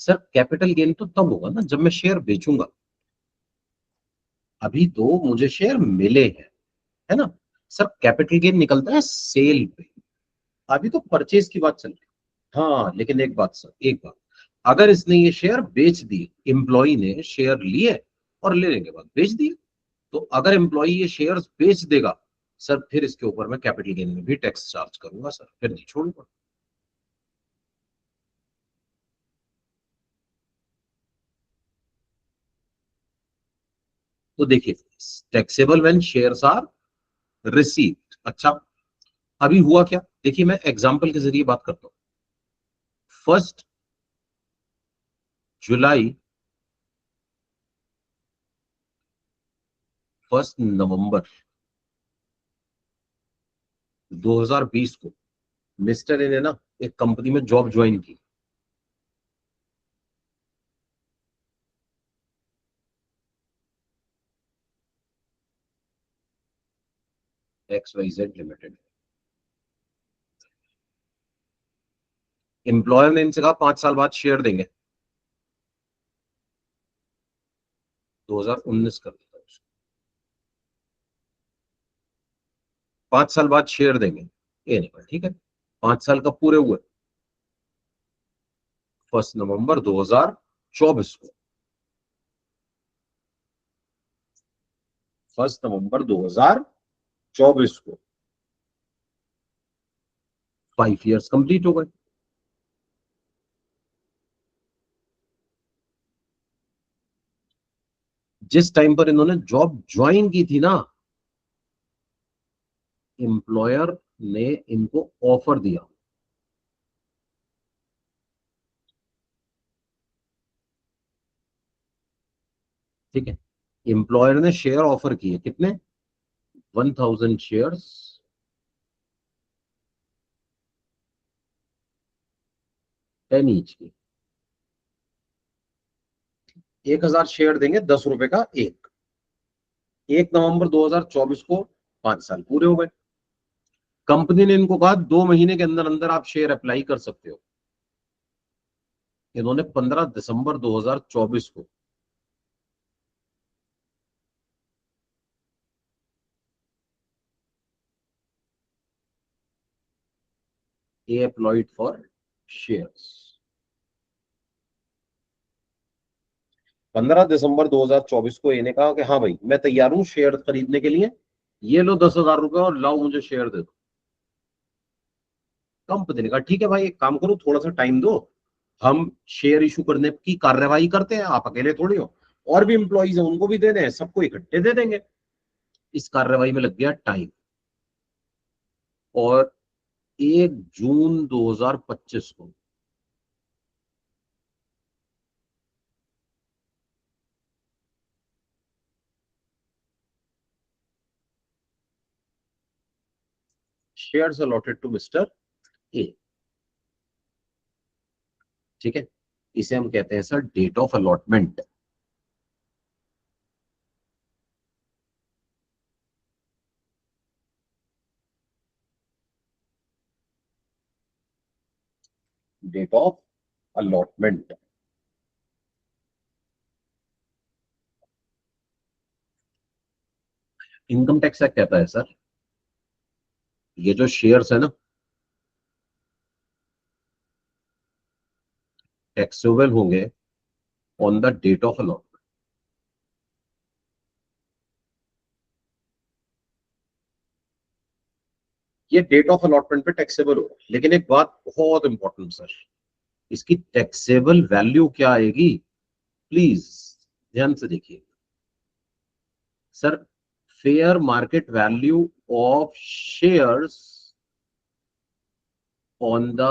सर कैपिटल गेन तो तब होगा ना जब मैं शेयर बेचूंगा, अभी तो मुझे शेयर मिले हैं, है ना। सर कैपिटल गेन निकलता है सेल पे, अभी तो परचेज की बात चल रही है। हाँ लेकिन एक बात सर, एक बात, अगर इसने ये शेयर बेच दिए, एम्प्लॉय ने शेयर लिए और लेने के बाद बेच दिए, तो अगर एम्प्लॉय ये शेयर्स बेच देगा सर, फिर इसके ऊपर मैं कैपिटल गेन में भी टैक्स चार्ज करूंगा सर, फिर नहीं छोड़ूंगा। तो देखिए taxable when shares are received. अच्छा अभी हुआ क्या, देखिए मैं एग्जांपल के जरिए बात करता हूं। 1 जुलाई 1 नवंबर 2020 को मिस्टर ए ने ना एक कंपनी में जॉब ज्वाइन की। XYZ limited. एम्प्लॉयर ने इनसे कहा 5 साल बाद शेयर देंगे। 2019 कर दिया उसको, 5 साल बाद शेयर देंगे। ये नहीं, ठीक है 5 साल कब पूरे हुए, 1 नवंबर 2024 को। 1 नवंबर 2024 को 5 इयर्स कंप्लीट हो गए। जिस टाइम पर इन्होंने जॉब ज्वाइन की थी ना, एम्प्लॉयर ने इनको ऑफर दिया। ठीक है, एम्प्लॉयर ने शेयर ऑफर किए कितने, 1000 शेयर्स 10 ईच की। 1000 शेयर देंगे 10 रुपए का एक। 1 नवंबर 2024 को 5 साल पूरे हो गए। कंपनी ने इनको कहा 2 महीने के अंदर अंदर आप शेयर अप्लाई कर सकते हो। इन्होंने 15 दिसंबर 2024 को ए अप्लाइड फॉर शेयर्स। 15 दिसंबर 2024 को इन्हें कहा कि हाँ भाई मैं तैयार हूं शेयर खरीदने के लिए, ये लो 10,000 रुपए और लाओ मुझे शेयर दे दो। कंपनी ने कहा ठीक है भाई एक काम करो थोड़ा सा टाइम दो, हम शेयर इशू करने की कार्यवाही करते हैं, आप अकेले थोड़ी हो, और भी एम्प्लॉइज हैं उनको भी दे दें, सबको इकट्ठे दे देंगे। इस कार्यवाही में लग गया टाइम, और 1 जून 2025 को shares allotted to mister A. ठीक है, इसे हम कहते हैं sir date of allotment. Date of allotment. Income tax act कहता है सर ये जो शेयर्स है ना टैक्सेबल होंगे on the date of allotment. ये डेट ऑफ अलॉटमेंट पे टैक्सेबल होगा, लेकिन एक बात बहुत इंपॉर्टेंट सर, इसकी टैक्सेबल वैल्यू क्या आएगी, प्लीज ध्यान से देखिए sir. Fair market value of shares on the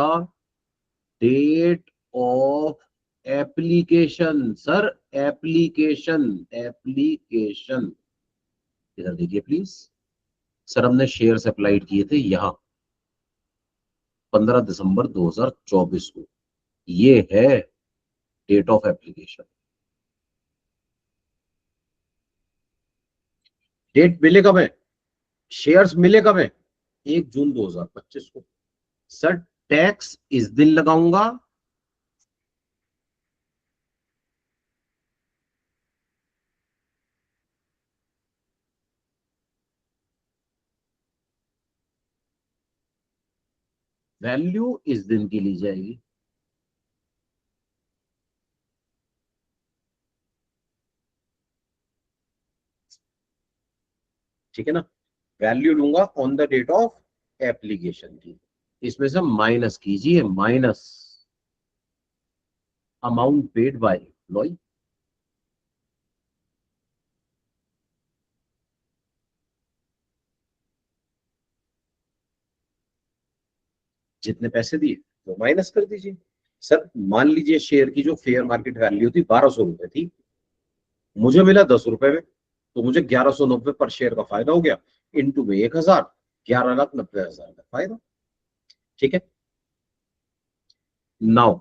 date of application. Sir application, application इधर देखिए प्लीज। सर हमने शेयर्स अप्लाइड किए थे यहां 15 दिसंबर 2024 को, ये है डेट ऑफ एप्लीकेशन। डेट मिले कब है, शेयर्स मिले कब है, 1 जून 2025 को। सर टैक्स इस दिन लगाऊंगा, वैल्यू इस दिन की ली जाएगी। ठीक है ना, वैल्यू लूंगा on the date of application की। इसमें से माइनस कीजिए, minus amount paid by employee. जितने पैसे दिए वो माइनस कर दीजिए। सर मान लीजिए शेयर की जो फेयर मार्केट वैल्यू थी 1200 रुपए थी, मुझे मिला 10 रुपए में, तो मुझे 1190 पर शेयर का फायदा हो गया, इंटू में 1000, 11,90,000 का फायदा। ठीक है, नाउ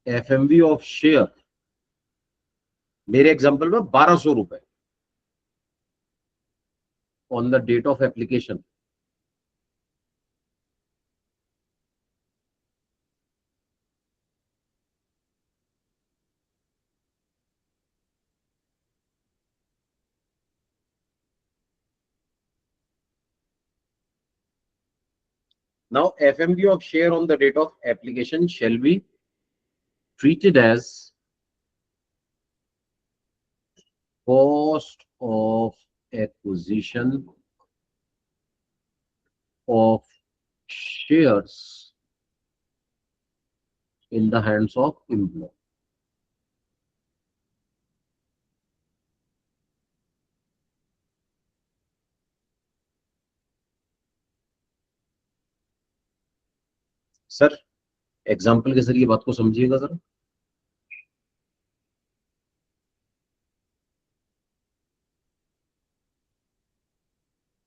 एफएमवी ऑफ शेयर मेरे एग्जांपल में 1200 रुपए on the date of application. Now, FMV of share on the date of application shall be treated as cost of acquisition of shares in the hands of employee. Sir example के जरिए बात को समझिएगा जरा।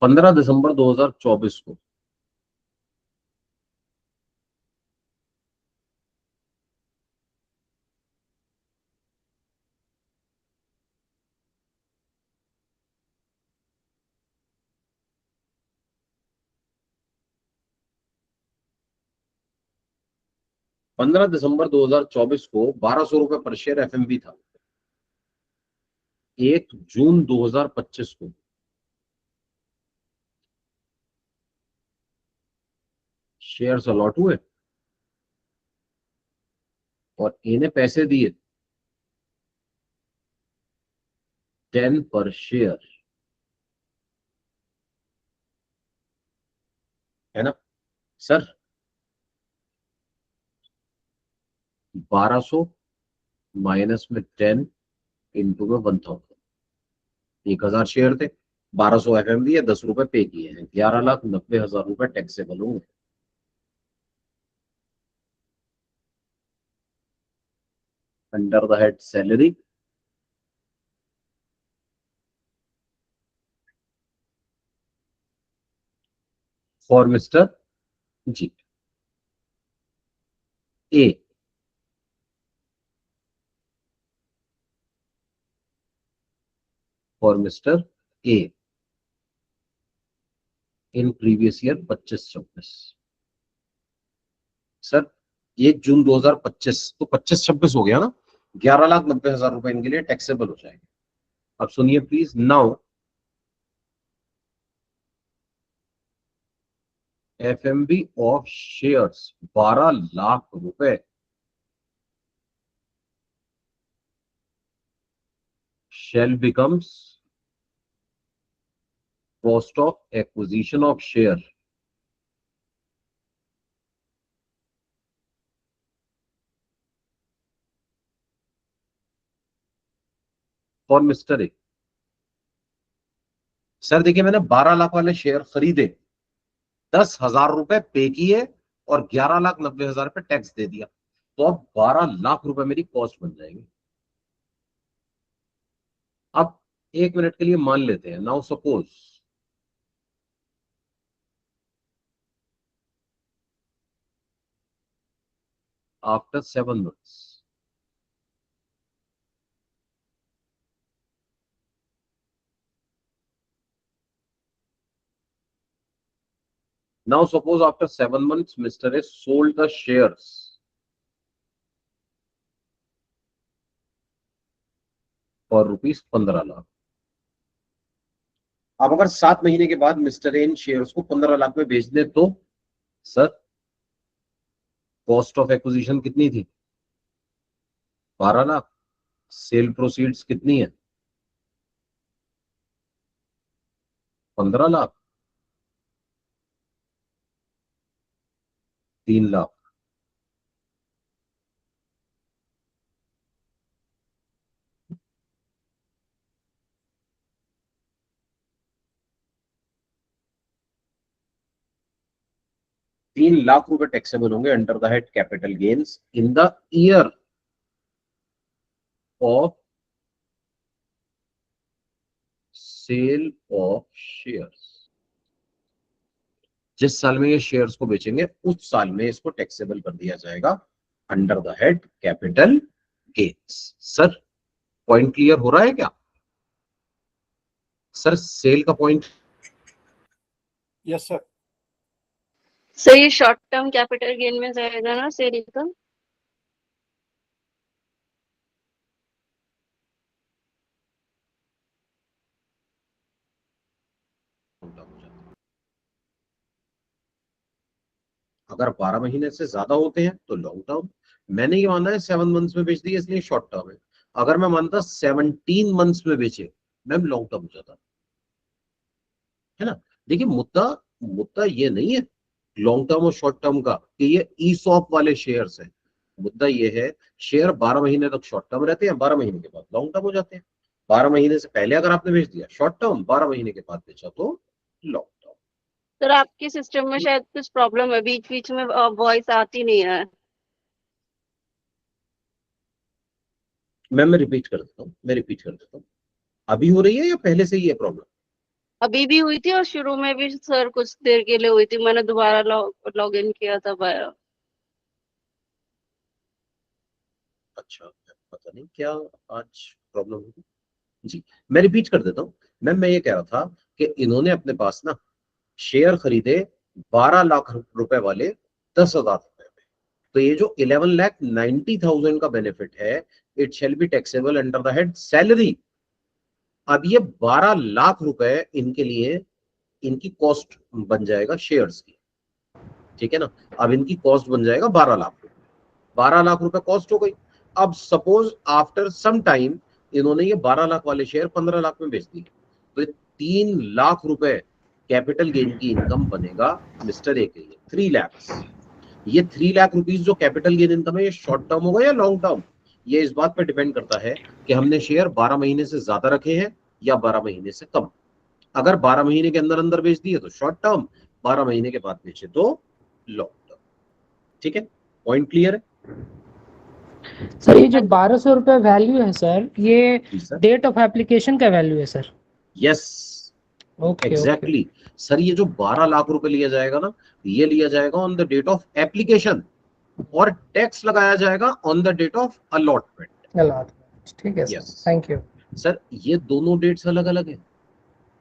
15 दिसंबर 2024 को 15 दिसंबर 2024 को 1200 रुपए पर शेयर एफएमवी था। 1 जून 2025 को शेयर्स अलॉट हुए और इन्हें पैसे दिए 10 पर शेयर, है ना सर। 1200 माइनस में 10 इंटू में 1000, 1000 शेयर थे, 1200 एफएमवी है, 10 रुपए पे किए हैं, 11,90,000 रुपए टैक्सेबल होंगे। Under the head salary for mister जी A, for mister A in previous year 25-26। Sir 1 जून 2025 तो 25-26 हो गया ना, 11,90,000 रुपए इनके लिए टैक्सेबल हो जाएंगे। अब सुनिए please, now FMV of shares 12 lakh रुपए shall becomes cost of acquisition of share for Mr. A। Sir देखिए मैंने 12 लाख वाले शेयर खरीदे, 10,000 रुपए पे किए और 11,90,000 पे टैक्स दे दिया, तो अब 12 लाख रुपए मेरी कॉस्ट बन जाएगी। अब 1 मिनट के लिए मान लेते हैं, now suppose after 7 months now suppose after 7 months Mr. A sold the shares for ₹15 lakh. अब अगर 7 महीने के बाद मिस्टर ए इन शेयर्स को 15 लाख में बेच दे तो सर कॉस्ट ऑफ एक्विजिशन कितनी थी? 12 लाख। सेल प्रोसीड्स कितनी है? 15 लाख, 3 लाख। 3 लाख रुपए टैक्सेबल होंगे under the head capital gains in the year of sale of shares. जिस साल में ये शेयर्स को बेचेंगे उस साल में इसको टैक्सेबल कर दिया जाएगा under the head capital gains. Sir point clear हो रहा है क्या? सर सेल का पॉइंट? Yes sir. सर ये शॉर्ट टर्म कैपिटल गेन में जाएगा ना सेल का? अगर 12 महीने से ज्यादा होते हैं तो लॉन्ग टर्म। मैंने ये माना है 7 मंथ्स में बेच दिए इसलिए शॉर्ट टर्म है। अगर मैं मानता 17 मंथ्स में बेचे मैम लॉन्ग टर्म हो जाता है ना। देखिए मुद्दा मुद्दा ये नहीं है लॉन्ग टर्म और शॉर्ट टर्म का कि ये ईसॉप वाले शेयर्स हैं। मुद्दा ये है शेयर 12 महीने तक शॉर्ट टर्म रहते हैं, 12 महीने के बाद लॉन्ग टर्म हो जाते हैं। 12 महीने से पहले अगर आपने बेच दिया शॉर्ट टर्म, 12 महीने के बाद बेचा तो लॉन्ग टर्म। सर आपके सिस्टम में शायद कुछ प्रॉब्लम है, बीच बीच में वॉइस आती नहीं है। मैं रिपीट कर देता हूँ। अभी हो रही है या पहले से ही है प्रॉब्लम? अभी भी हुई थी और शुरू में भी सर कुछ देर के लिए हुई थी, मैंने दोबारा लॉग इन किया था आया। अच्छा पता नहीं क्या आज प्रॉब्लम होगी। जी मैं रिपीट कर देता हूँ। मैम मैं ये कह रहा था कि इन्होंने अपने पास ना शेयर खरीदे 12 लाख रुपए वाले 10,000 रुपए में। तो ये जो 11,90,000 का बेनिफिट है it shall be taxable under the head salary. अब ये 12 लाख रुपए इनके लिए इनकी कॉस्ट बन जाएगा शेयर्स की, ठीक है ना। अब इनकी कॉस्ट बन जाएगा 12 लाख रुपए। 12 लाख रुपए कॉस्ट हो गई। अब सपोज आफ्टर सम टाइम इन्होंने ये 12 लाख वाले शेयर 15 लाख में बेच दिए तो 3 लाख रुपए कैपिटल गेन की इनकम बनेगा मिस्टर ए के लिए 3 लाख। ये 3 लाख रुपीस जो कैपिटल गेन इनकम है ये शॉर्ट टर्म होगा या लॉन्ग टर्म? ये इस बात पर डिपेंड करता है कि हमने शेयर 12 महीने से ज्यादा रखे हैं या 12 महीने से कम। अगर 12 महीने के अंदर अंदर बेच दिए तो शॉर्ट टर्म, 12 महीने के बाद बेचे तो लॉन्ग टर्म। ठीक है, पॉइंट क्लियर है? सर ये जो 1200 रुपए वैल्यू है सर, ये जी सर। डेट ऑफ एप्लीकेशन का वैल्यू है sir? Yes okay exactly sir. ये जो 12 लाख रुपए लिया जाएगा ना, ये लिया जाएगा on the date of application और टैक्स लगाया जाएगा on the date of allotment. ठीक है Yes. Sir, thank you. Sir ये दोनों डेट्स अलग अलग है,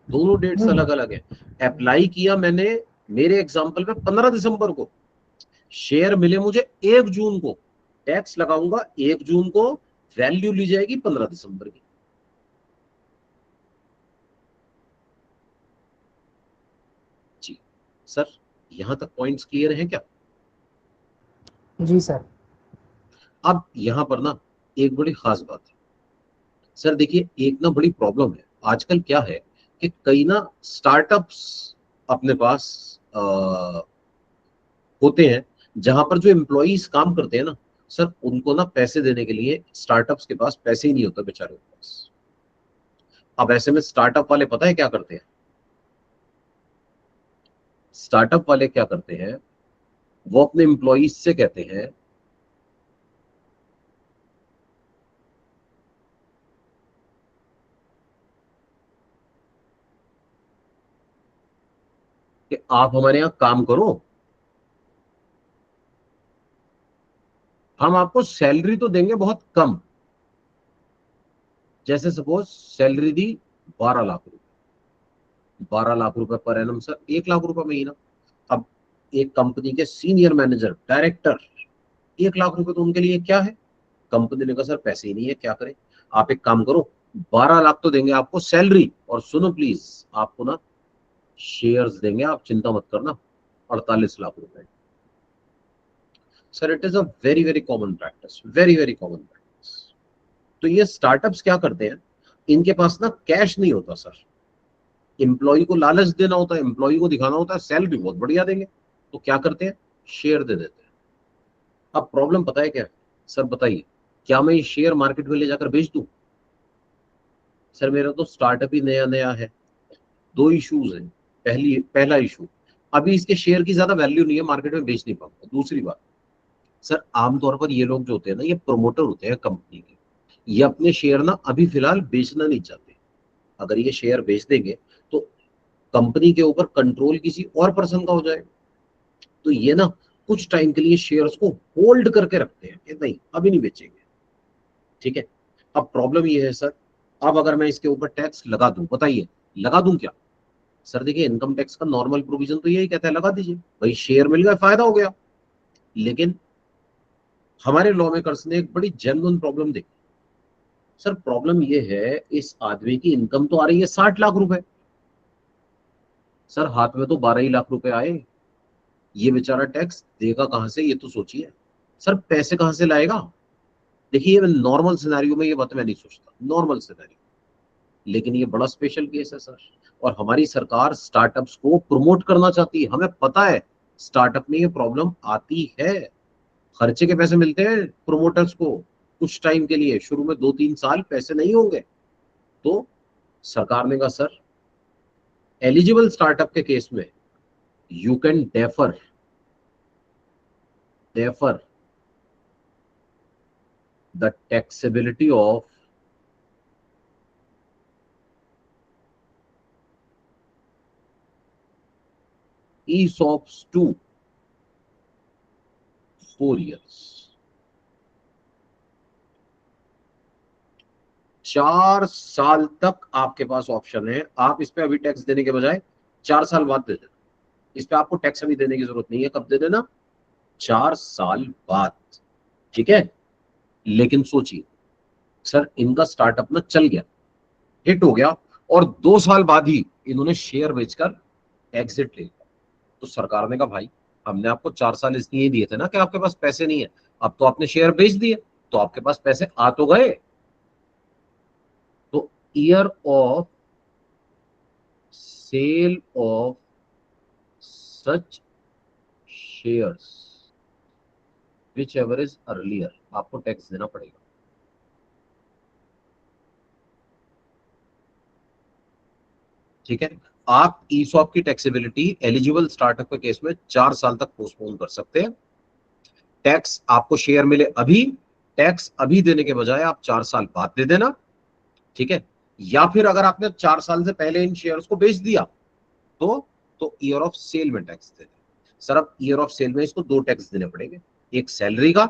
दोनों डेट्स अलग अलग है। अप्लाई किया मैंने मेरे एग्जांपल में 15 दिसंबर को, शेयर मिले मुझे 1 जून को, टैक्स लगाऊंगा 1 जून को, वैल्यू ली जाएगी 15 दिसंबर की। जी सर, यहां तक पॉइंट्स क्लियर हैं क्या? जी सर। अब यहां पर ना एक बड़ी खास बात है सर। देखिए एक ना बड़ी प्रॉब्लम है आजकल क्या है कि कई ना स्टार्टअप्स अपने पास होते हैं जहां पर जो एम्प्लॉइज काम करते हैं ना सर, उनको ना पैसे देने के लिए स्टार्टअप्स के पास पैसे ही नहीं होता बेचारे के पास। अब ऐसे में स्टार्टअप वाले पता है क्या करते हैं? स्टार्टअप वाले क्या करते हैं, वो अपने एम्प्लॉइज से कहते हैं कि आप हमारे यहां काम करो, हम आपको सैलरी तो देंगे बहुत कम। जैसे सपोज सैलरी दी 12 लाख रुपए, 12 लाख रुपए पर एनम सर, 1 लाख रुपए महीना। अब एक कंपनी के सीनियर मैनेजर डायरेक्टर 1 लाख रुपए तो उनके लिए क्या है? कंपनी ने कहा सर पैसे ही नहीं है, क्या करें? आप एक काम करो, 12 लाख तो देंगे आपको सैलरी, और सुनो प्लीज आपको ना शेयर्स देंगे, आप चिंता मत करना, 48 लाख रुपए। Sir it is a very very common practice, very very common practice. तो ये स्टार्टअप्स क्या करते हैं, इनके पास ना कैश नहीं होता सर, एम्प्लॉय को लालच देना होता है, एम्प्लॉय को दिखाना होता है सैलरी बहुत बढ़िया देंगे, तो क्या करते हैं, शेयर दे देते हैं। अब प्रॉब्लम पता है क्या है सर, बताइए, क्या मैं ये शेयर मार्केट में ले जाकर बेच दूं? सर मेरा तो स्टार्टअप ही नया नया है। 2 इश्यूज हैं। पहला इशू, अभी इसके शेयर की ज्यादा वैल्यू नहीं है, मार्केट में बेच नहीं पाऊंगा। दूसरी बात सर, आमतौर पर ये लोग जो होते हैं ना, ये प्रोमोटर होते हैं कंपनी के, ये अपने शेयर ना अभी फिलहाल बेचना नहीं चाहते। अगर ये शेयर बेच देंगे तो कंपनी के ऊपर कंट्रोल किसी और पर्सन का हो जाएगा, तो ये ना कुछ टाइम के लिए शेयर्स को होल्ड करके रखते हैं कि नहीं अभी नहीं बेचेंगे। ठीक है, अब प्रॉब्लम ये है सर, अब अगर मैं इसके ऊपर टैक्स लगा दूं, बताइए लगा दूं क्या? सर देखिए, इनकम टैक्स का नॉर्मल प्रोविजन तो यही कहता है लगा दीजिए भाई, शेयर मिल गया फायदा हो गया। लेकिन हमारे लॉ मेकर्स ने एक बड़ी जेन्युइन प्रॉब्लम देखी। सर प्रॉब्लम ये है, इस आदमी की इनकम तो आ रही है 60 लाख रुपए, सर हाथ में तो 12 ही लाख रुपए आए, ये बेचारा टैक्स देगा कहां से, ये तो सोचिए। सर पैसे कहां से लाएगा? देखिए नॉर्मल सिनेरियो में ये बात मैं नहीं सोचता, नॉर्मल सिनेरियो, लेकिन ये बड़ा स्पेशल केस है सर। और हमारी सरकार स्टार्टअप्स को प्रमोट करना चाहती है, हमें पता है स्टार्टअप में ये प्रॉब्लम आती है, खर्चे के पैसे मिलते हैं प्रोमोटर्स को कुछ टाइम के लिए, शुरू में 2-3 साल पैसे नहीं होंगे। तो सरकार ने कहा सर एलिजिबल स्टार्टअप के केस में you can defer the taxability of ESOPs to 4 years। 4 साल तक आपके पास ऑप्शन है, आप इस पे अभी टैक्स देने के बजाय 4 साल बाद दे देना। इस पे आपको टैक्स अभी देने की जरूरत नहीं है, कब दे देना? 4 साल बाद। ठीक है, लेकिन सोचिए सर, इनका स्टार्टअप ना चल गया, हिट हो गया, और 2 साल बाद ही इन्होंने शेयर बेचकर एग्जिट ले लिया। तो सरकार ने कहा भाई, हमने आपको 4 साल इसलिए दिए थे ना कि आपके पास पैसे नहीं है, अब तो आपने शेयर बेच दिए तो आपके पास पैसे आ तो गए। तो year of sale of such shares whichever is earlier, आपको टैक्स देना पड़ेगा। ठीक है, आप ईसॉप की टैक्सेबिलिटी एलिजिबल स्टार्टअप के केस में 4 साल तक पोस्टपोन कर सकते हैं। टैक्स आपको शेयर मिले अभी, टैक्स अभी देने के बजाय आप 4 साल बाद दे देना। ठीक है, या फिर अगर आपने 4 साल से पहले इन शेयर्स को बेच दिया तो ईयर ऑफ सेल में टैक्स दे देना। सर अब ईयर ऑफ सेल में इसको 2 टैक्स देने पड़ेंगे, एक सैलरी का,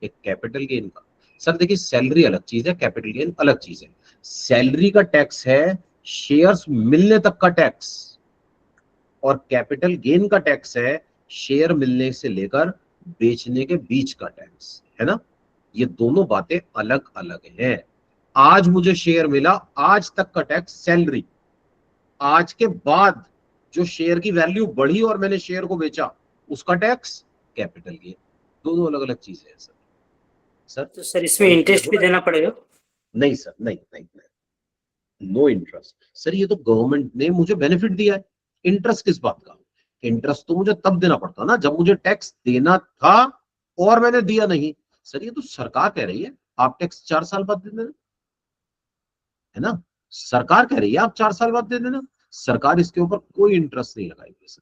एक कैपिटल गेन का। सर देखिए, सैलरी अलग चीज है, कैपिटल गेन अलग चीज है। सैलरी का टैक्स है शेयर्स मिलने तक का टैक्स, और कैपिटल गेन का टैक्स है शेयर मिलने से लेकर बेचने के बीच का टैक्स, है ना। ये दोनों बातें अलग अलग हैं। आज मुझे शेयर मिला, आज तक का टैक्स सैलरी, आज के बाद जो शेयर की वैल्यू बढ़ी और मैंने शेयर को बेचा उसका टैक्स कैपिटल गेन। दोनों अलग अलग चीजें हैं सर। सर तो सर इसमें इंटरेस्ट भी देना पड़ेगा? नहीं सर, नहीं नहीं, नो इंटरेस्ट। सर ये तो गवर्नमेंट ने मुझे बेनिफिट दिया है, इंटरेस्ट किस बात का? इंटरेस्ट तो मुझे तब देना पड़ता ना जब मुझे टैक्स देना था और मैंने दिया नहीं। सर ये तो सरकार कह रही है आप टैक्स 4 साल बाद दे देना, है ना। सरकार कह रही है आप 4 साल बाद दे देना, सरकार इसके ऊपर कोई इंटरेस्ट नहीं लगाएगी सर।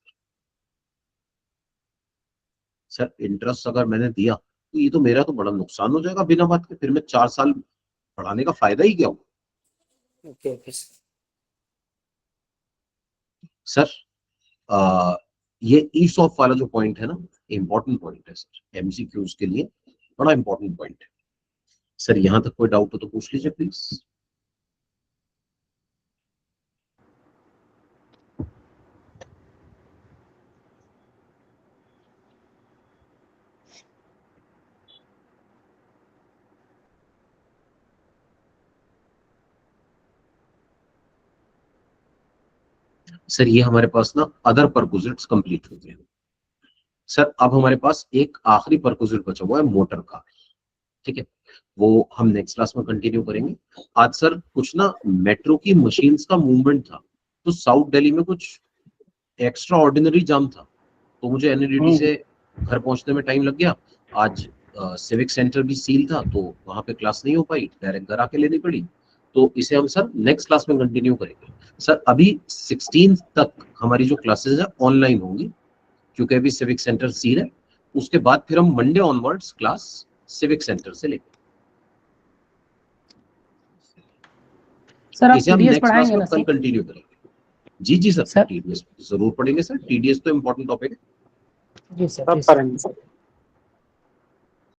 सर इंटरेस्ट अगर मैंने दिया तो ये तो मेरा तो बड़ा नुकसान हो जाएगा बिना बात के, फिर मैं 4 साल बढ़ाने का फायदा ही क्या होगा? ओके ओके सर ये ईसॉप वाला जो पॉइंट है ना, इंपॉर्टेंट पॉइंट है सर, एमसीक्यूज के लिए बड़ा इंपॉर्टेंट पॉइंट है सर। यहां तक कोई डाउट हो तो पूछ लीजिए प्लीज। सर ये हमारे पास ना अदर परक्विजिट्स कंप्लीट हो गए। सर अब हमारे पास एक आखिरी परक्विजिट बचा हुआ है, मोटर कार। ठीक है, वो हम नेक्स्ट क्लास में कंटिन्यू करेंगे। आज सर कुछ ना मेट्रो की मशीन्स का मूवमेंट था, तो साउथ दिल्ली में कुछ एक्स्ट्रा ऑर्डिनरी जाम था, तो मुझे एनएडीटी से घर पहुंचने में टाइम लग गया। आज सिविक सेंटर भी सील था तो वहां पे क्लास नहीं हो पाई, डायरेक्ट घर आके लेनी पड़ी। तो इसे हम सर नेक्स्ट क्लास में कंटिन्यू करेंगे। सर अभी 16 तक हमारी जो क्लासेस है ऑनलाइन होंगी, क्योंकि अभी सिविक सेंटर सीर है। उसके बाद फिर हम Monday onwards class civic centre से लेंगे। सर आप इसे हम टीडीएस नेक्स्ट क्लास पढ़ाएंगे में ना कल सर? कंटिन्यू करेंगे। जी जी सर, सर। टीडीएस जरूर पढ़ेंगे सर, टीडीएस तो इम्पोर्टेंट टॉपिक है। जी सर, सब जी सर। करेंगे सर।